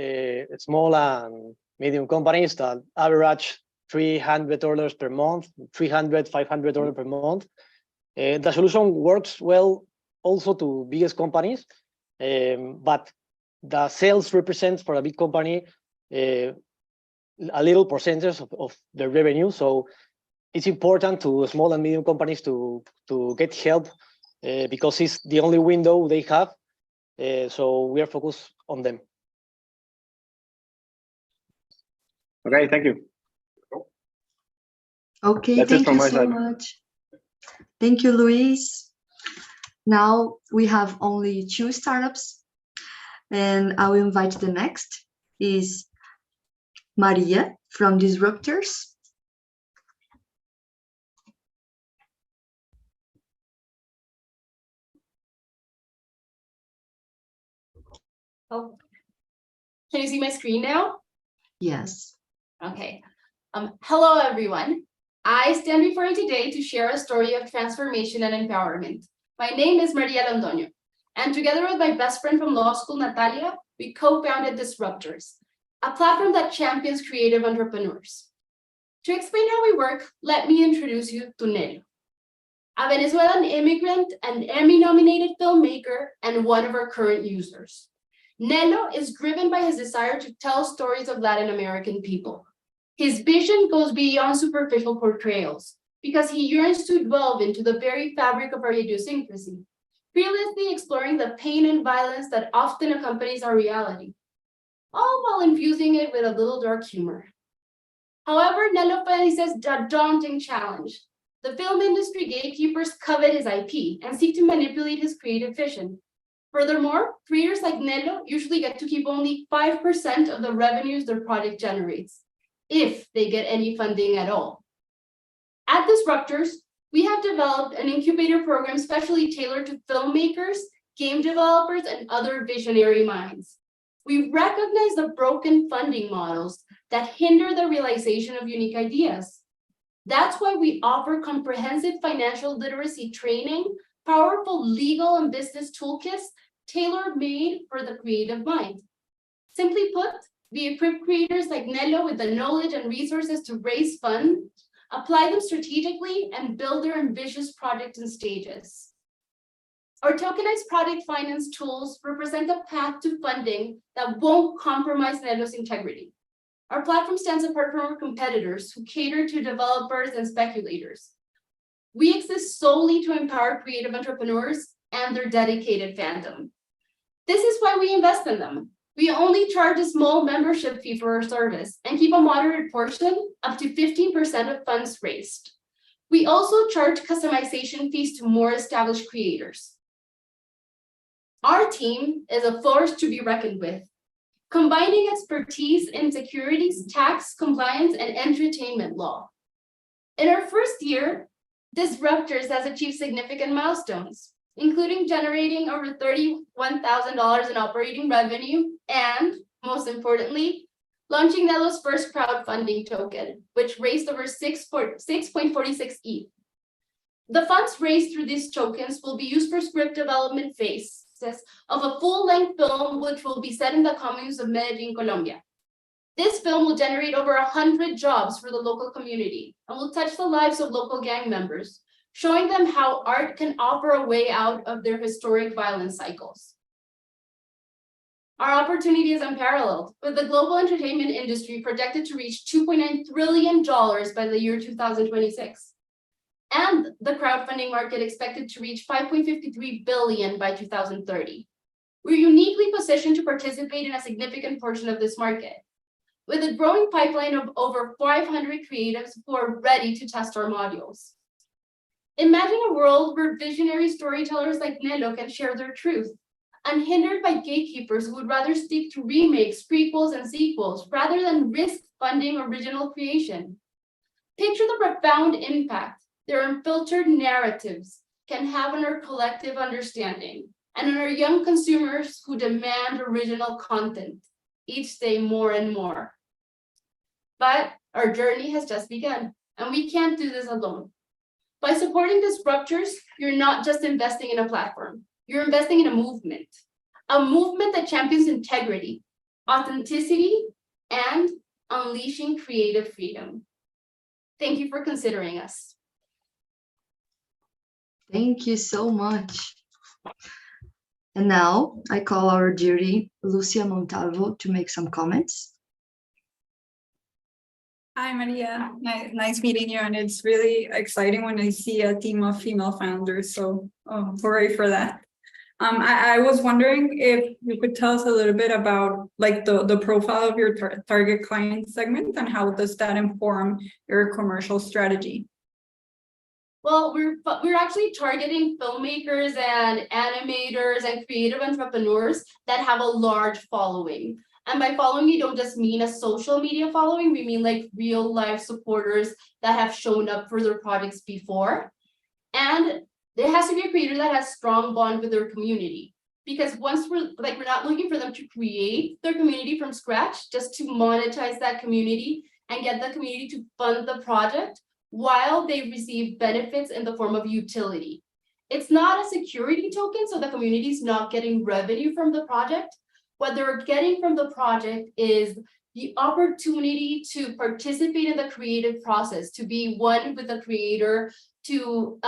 small and medium companies that average $300 per month, $300, $500 per month. The solution works well also to biggest companies, but the sales represents for a big company a little percentage of the revenue. So it's important to small and medium companies to get help because it's the only window they have. So we are focused on them. Okay, thank you. Okay, thank you so much. Thank you, Luis. Now we have only 2 startups, and I will invite the next is Maria from Disruptors. Oh, can you see my screen now? Yes. Okay. Hello, everyone. I stand before you today to share a story of transformation and empowerment. My name is Maria Londoño, and together with my best friend from law school, Natalia, we co-founded Disruptors, a platform that champions creative entrepreneurs. To explain how we work, let me introduce you to Nelo, a Venezuelan immigrant and Emmy-nominated filmmaker and one of our current users. Nelo is driven by his desire to tell stories of Latin American people. His vision goes beyond superficial portrayals because he yearns to delve into the very fabric of our idiosyncrasy, fearlessly exploring the pain and violence that often accompanies our reality, all while infusing it with a little dark humor. However, Nelo faces a daunting challenge. The film industry gatekeepers covet his IP and seek to manipulate his creative vision. Furthermore, creators like Nelo usually get to keep only 5% of the revenues their project generates, if they get any funding at all. At Disruptors, we have developed an incubator program specially tailored to filmmakers, game developers, and other visionary minds. We recognize the broken funding models that hinder the realization of unique ideas. That's why we offer comprehensive financial literacy training, powerful legal and business toolkits tailor-made for the creative mind. Simply put, we equip creators like Nelo with the knowledge and resources to raise funds apply them strategically, and build their ambitious project in stages. Our tokenized project finance tools represent a path to funding that won't compromise Nelo's integrity. Our platform stands apart from our competitors who cater to developers and speculators. We exist solely to empower creative entrepreneurs and their dedicated fandom. This is why we invest in them. We only charge a small membership fee for our service and keep a moderate portion, up to 15% of funds raised. We also charge customization fees to more established creators. Our team is a force to be reckoned with, combining expertise in securities, tax, compliance, and entertainment law. In our first year, Disruptors has achieved significant milestones, including generating over $31,000 in operating revenue and, most importantly, launching Nelo's first crowdfunding token, which raised over 6.46 ETH. The funds raised through these tokens will be used for script development phases of a full-length film, which will be set in the communes of Medellin, Colombia. This film will generate over 100 jobs for the local community and will touch the lives of local gang members, showing them how art can offer a way out of their historic violence cycles. Our opportunity is unparalleled, with the global entertainment industry projected to reach $2.9 trillion by the year 2026, and the crowdfunding market expected to reach $5.53 billion by 2030. We're uniquely positioned to participate in a significant portion of this market, with a growing pipeline of over 500 creatives who are ready to test our modules. Imagine a world where visionary storytellers like Nelo can share their truth, unhindered by gatekeepers who would rather stick to remakes, prequels, and sequels rather than risk funding original creation. Picture the profound impact their unfiltered narratives can have on our collective understanding and on our young consumers who demand original content each day more and more. But our journey has just begun, and we can't do this alone. By supporting Disruptors, you're not just investing in a platform, you're investing in a movement that champions integrity, authenticity, and unleashing creative freedom. Thank you for considering us. Thank you so much. And now I call our jury, Lucia Montalvo, to make some comments. Hi, Maria. Nice meeting you. And it's really exciting when I see a team of female founders. So hooray for that. I was wondering if you could tell us a little bit about like the profile of your target client segment and how does that inform your commercial strategy? Well, we're actually targeting filmmakers and animators and creative entrepreneurs that have a large following. And by following, we don't just mean a social media following, we mean like real life supporters that have shown up for their projects before. And there has to be a creator that has strong bond with their community. Because once we're not looking for them to create their community from scratch, just to monetize that community and get the community to fund the project while they receive benefits in the form of utility. It's not a security token, so the community is not getting revenue from the project. What they're getting from the project is the opportunity to participate in the creative process, to be one with the creator, to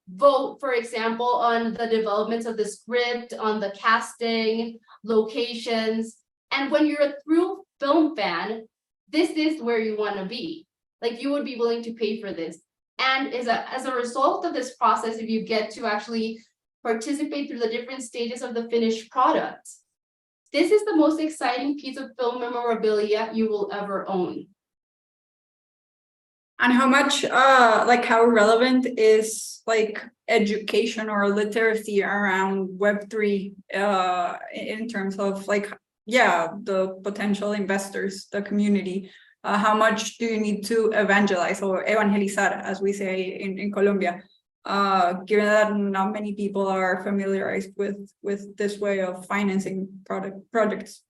vote, for example, on the developments of the script, on the casting, locations. And when you're a true film fan, this is where you want to be. Like you would be willing to pay for this. And as a result of this process, if you get to actually participate through the different stages of the finished product, this is the most exciting piece of film memorabilia you will ever own. And how much, how relevant is like education or literacy around Web3 in terms of the potential investors, the community? How much do you need to evangelize or evangelizar, as we say in Colombia, given that not many people are familiarized with this way of financing projects?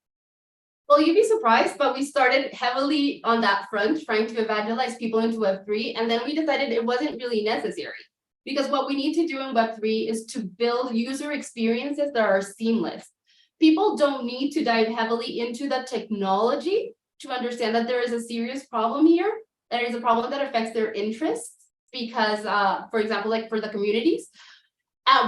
Well, you'd be surprised, but we started heavily on that front, trying to evangelize people into Web3, and then we decided it wasn't really necessary. Because what we need to do in Web3 is to build user experiences that are seamless. People don't need to dive heavily into the technology to understand that there is a serious problem here. That is a problem that affects their interests because, for example, like for the communities,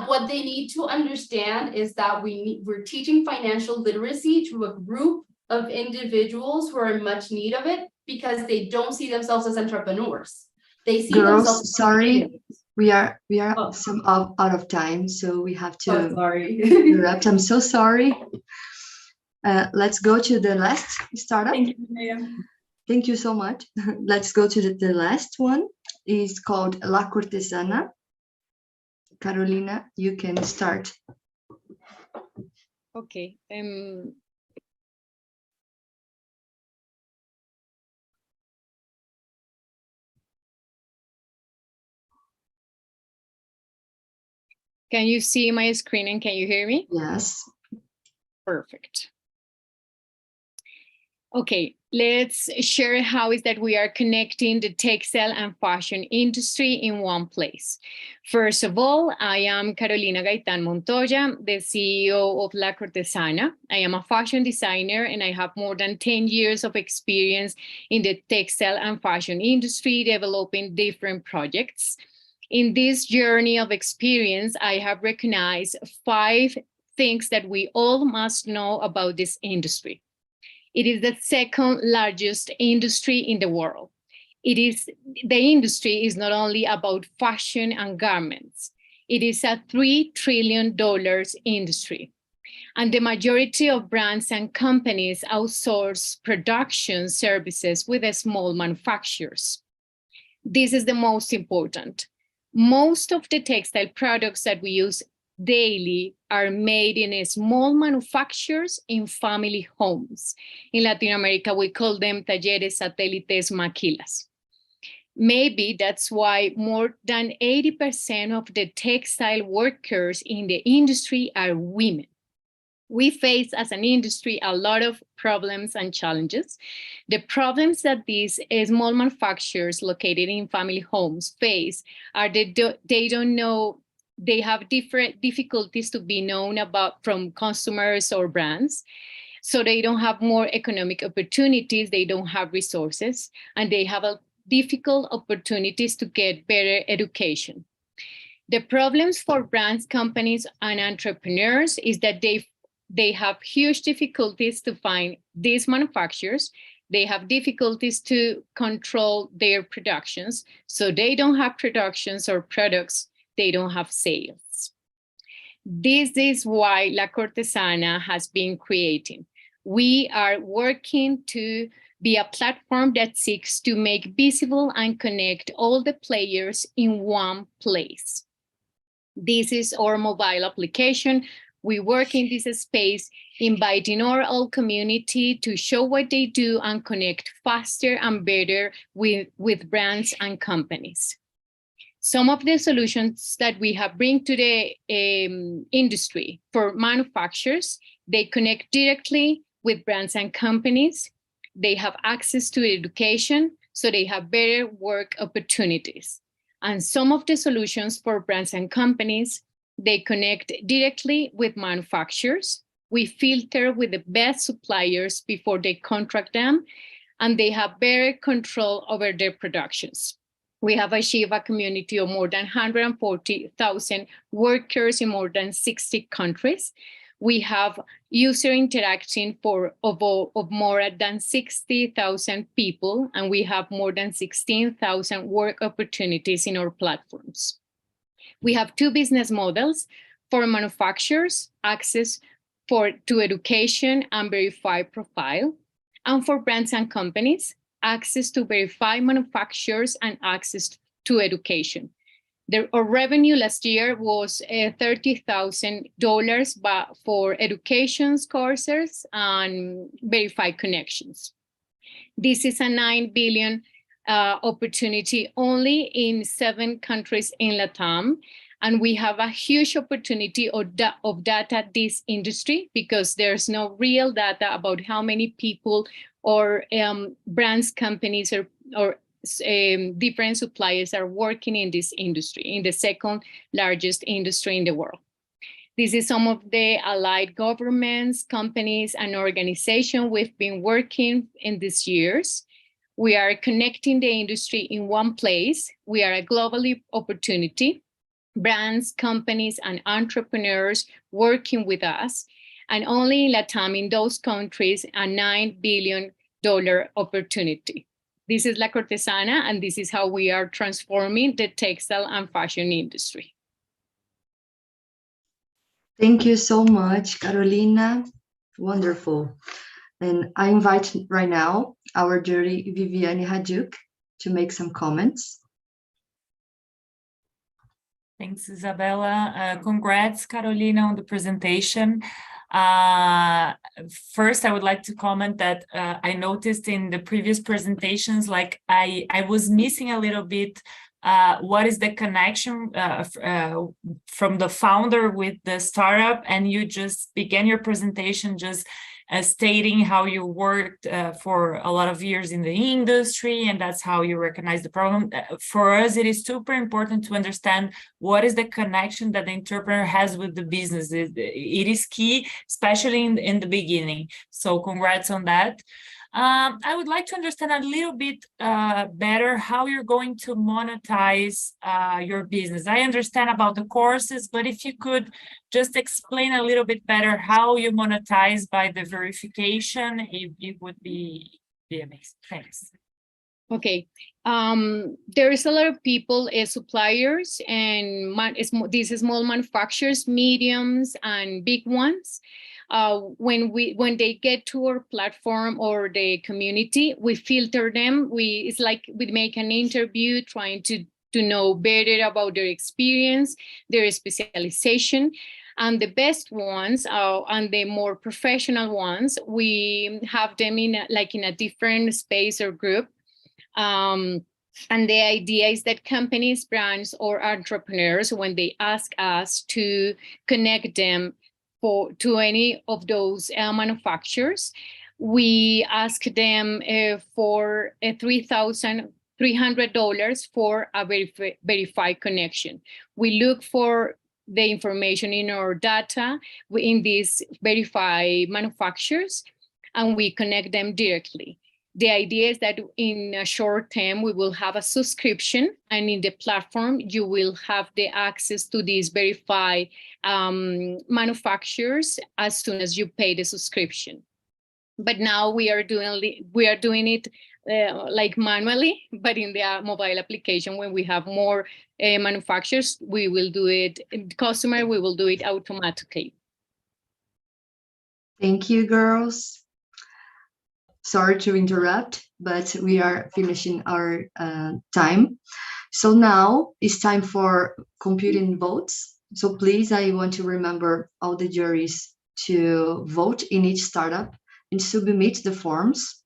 what they need to understand is that we're teaching financial literacy to a group of individuals who are in much need of it because they don't see themselves as entrepreneurs. They see themselves Girls, sorry, we are some out of time, so we have to interrupt. I'm so sorry. Let's go to the last startup. Thank you, Maya. Thank you so much. Let's go to the last one. It's called La Cortesana. Carolina, you can start. Okay. Can you see my screen and can you hear me? Yes. Perfect. Okay, let's share how is that we are connecting the textile and fashion industry in one place. First of all, I am Carolina Gaitán Montoya, the CEO of La Cortesana. I am a fashion designer and I have more than 10 years of experience in the textile and fashion industry, developing different projects. In this journey of experience, I have recognized 5 things that we all must know about this industry. It is the second largest industry in the world. The industry is not only about fashion and garments. It is a $3 trillion industry. And the majority of brands and companies outsource production services with the small manufacturers. This is the most important. Most of the textile products that we use daily are made in small manufacturers in family homes. In Latin America, we call them talleres, satélites, maquilas. Maybe that's why more than 80% of the textile workers in the industry are women. We face as an industry a lot of problems and challenges. The problems that these small manufacturers located in family homes face are that they don't know. They have different difficulties to be known about from consumers or brands. So they don't have more economic opportunities, they don't have resources, and they have difficult opportunities to get better education. The problems for brands, companies, and entrepreneurs is that they have huge difficulties to find these manufacturers. They have difficulties to control their productions. So they don't have productions or products. They don't have sales. This is why La Cortesana has been creating. We are working to be a platform that seeks to make visible and connect all the players in one place. This is our mobile application. We work in this space, inviting our whole community to show what they do and connect faster and better with brands and companies. Some of the solutions that we have bring to the industry for manufacturers, they connect directly with brands and companies. They have access to education, so they have better work opportunities. And some of the solutions for brands and companies, they connect directly with manufacturers. We filter with the best suppliers before they contract them, and they have better control over their productions. We have achieved a community of more than 140,000 workers in more than 60 countries. We have user interaction of more than 60,000 people, and we have more than 16,000 work opportunities in our platforms. We have 2 business models for manufacturers, access to education and verified profile, and for brands and companies, access to verified manufacturers and access to education. Our revenue last year was $30,000 for education courses and verified connections. This is a $9 billion opportunity only in 7 countries in LATAM. And we have a huge opportunity of data this industry because there's no real data about how many people or brands, companies, or different suppliers are working in this industry, in the second largest industry in the world. This is some of the allied governments, companies, and organizations we've been working in these years. We are connecting the industry in one place. We are a global opportunity. Brands, companies, and entrepreneurs working with us. And only in LATAM, in those countries, a $9 billion opportunity. This is La Cortesana, and this is how we are transforming the textile and fashion industry. Thank you so much, Carolina. Wonderful. And I invite right now our jury, Viviane Hadjuk, to make some comments. Thanks, Isabella. Congrats, Carolina, on the presentation. First, I would like to comment that I noticed in the previous presentations, like I was missing a little bit what is the connection from the founder with the startup, and you just began your presentation just stating how you worked for a lot of years in the industry, and that's how you recognize the problem. For us, it is super important to understand what is the connection that the entrepreneur has with the business. It is key, especially in the beginning. So congrats on that. I would like to understand a little bit better how you're going to monetize your business. I understand about the courses, but if you could just explain a little bit better how you monetize by the verification, it would be amazing. Thanks. Okay, there is a lot of people, suppliers and these small manufacturers, mediums and big ones. When they get to our platform or the community, we filter them. It's like we make an interview trying to know better about their experience, their specialization. And the best ones and the more professional ones, we have them in a different space or group. And the idea is that companies, brands, or entrepreneurs, when they ask us to connect them to any of those manufacturers, we ask them for $3,300 for a verified connection. We look for the information in our data in these verified manufacturers, and we connect them directly. The idea is that in a short term, we will have a subscription, and in the platform, you will have the access to these verified manufacturers as soon as you pay the subscription. But now we are doing it like manually, but in the mobile application, when we have more manufacturers, we will do it, we will do it automatically. Thank you, girls. Sorry to interrupt, but we are finishing our time. So now it's time for computing votes. So please, I want to remember all the juries to vote in each startup and submit the forms.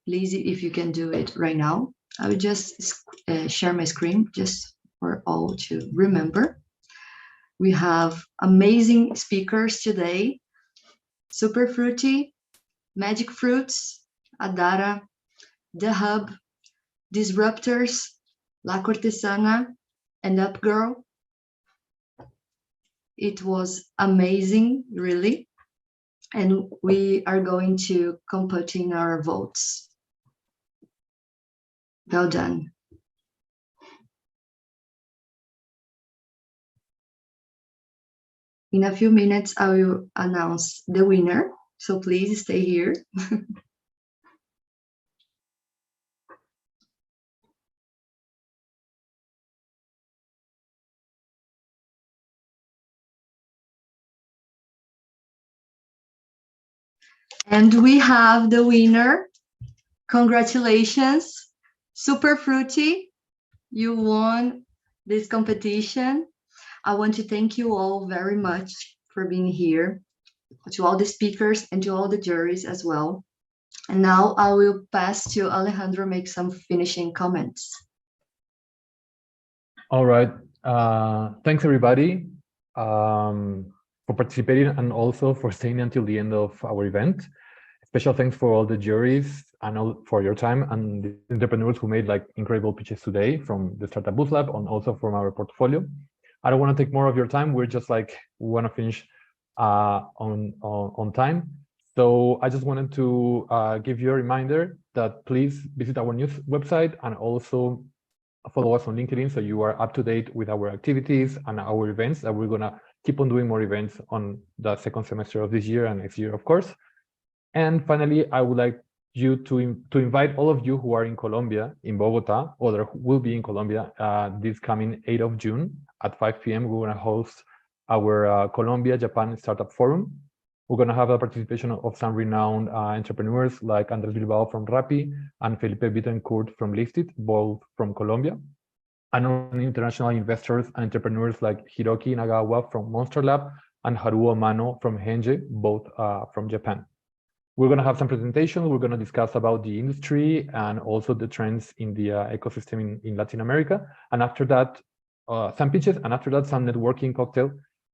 Please, if you can do it right now. I will just share my screen just for all to remember. We have amazing speakers today. Super Fruity, Magic Fruits, Adara, The Hub, Disruptors, La Cortesana, and Upgirl. It was amazing, really. And we are going to compute in our votes. Well done. In a few minutes, I will announce the winner. So please stay here. And we have the winner. Congratulations, Super Fruity. You won this competition. I want to thank you all very much for being here, to all the speakers and to all the juries as well. And now I will pass to Alejandro make some finishing comments. All right. Thanks, everybody, for participating and also for staying until the end of our event. Special thanks for all the juries and all for your time, and the entrepreneurs who made like incredible pitches today from the Startup Booth Lab and also from our portfolio. I don't want to take more of your time. We're just like, we want to finish on time. So I just wanted to give you a reminder that please visit our news website and also follow us on LinkedIn so you are up to date with our activities and our events, that we're gonna keep on doing more events on the second semester of this year and next year, of course. And finally, I would like you to invite all of you who are in Colombia, in Bogota, or that will be in Colombia this coming 8th of June at 5 p.m. We're gonna host our Colombia-Japan Startup Forum. We're gonna have a participation of some renowned entrepreneurs like Andres Bilbao from Rappi and Felipe Bittencourt from Listed, both from Colombia, and on international investors and entrepreneurs like Hiroki Nagawa from Monster Lab and Haruo Amano from Henje, both from Japan. We're going to have some presentations. We're going to discuss about the industry and also the trends in the ecosystem in Latin America. And after that, some pitches, and after that, some networking cocktail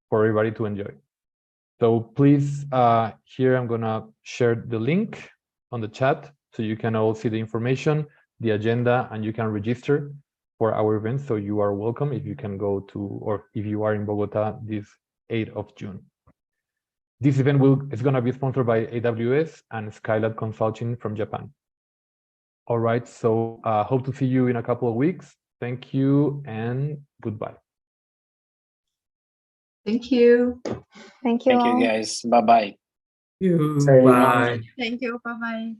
for everybody to enjoy. So please, here I'm going to share the link on the chat so you can all see the information, the agenda, and you can register for our event. So you are welcome if you can go to, or if you are in Bogota this 8th of June. This event is going to be sponsored by AWS and Skylab Consulting from Japan. All right, so hope to see you in a couple of weeks. Thank you and goodbye. Thank you. Thank you. Thank you, guys. Bye-bye. Bye. Thank you. Bye-bye.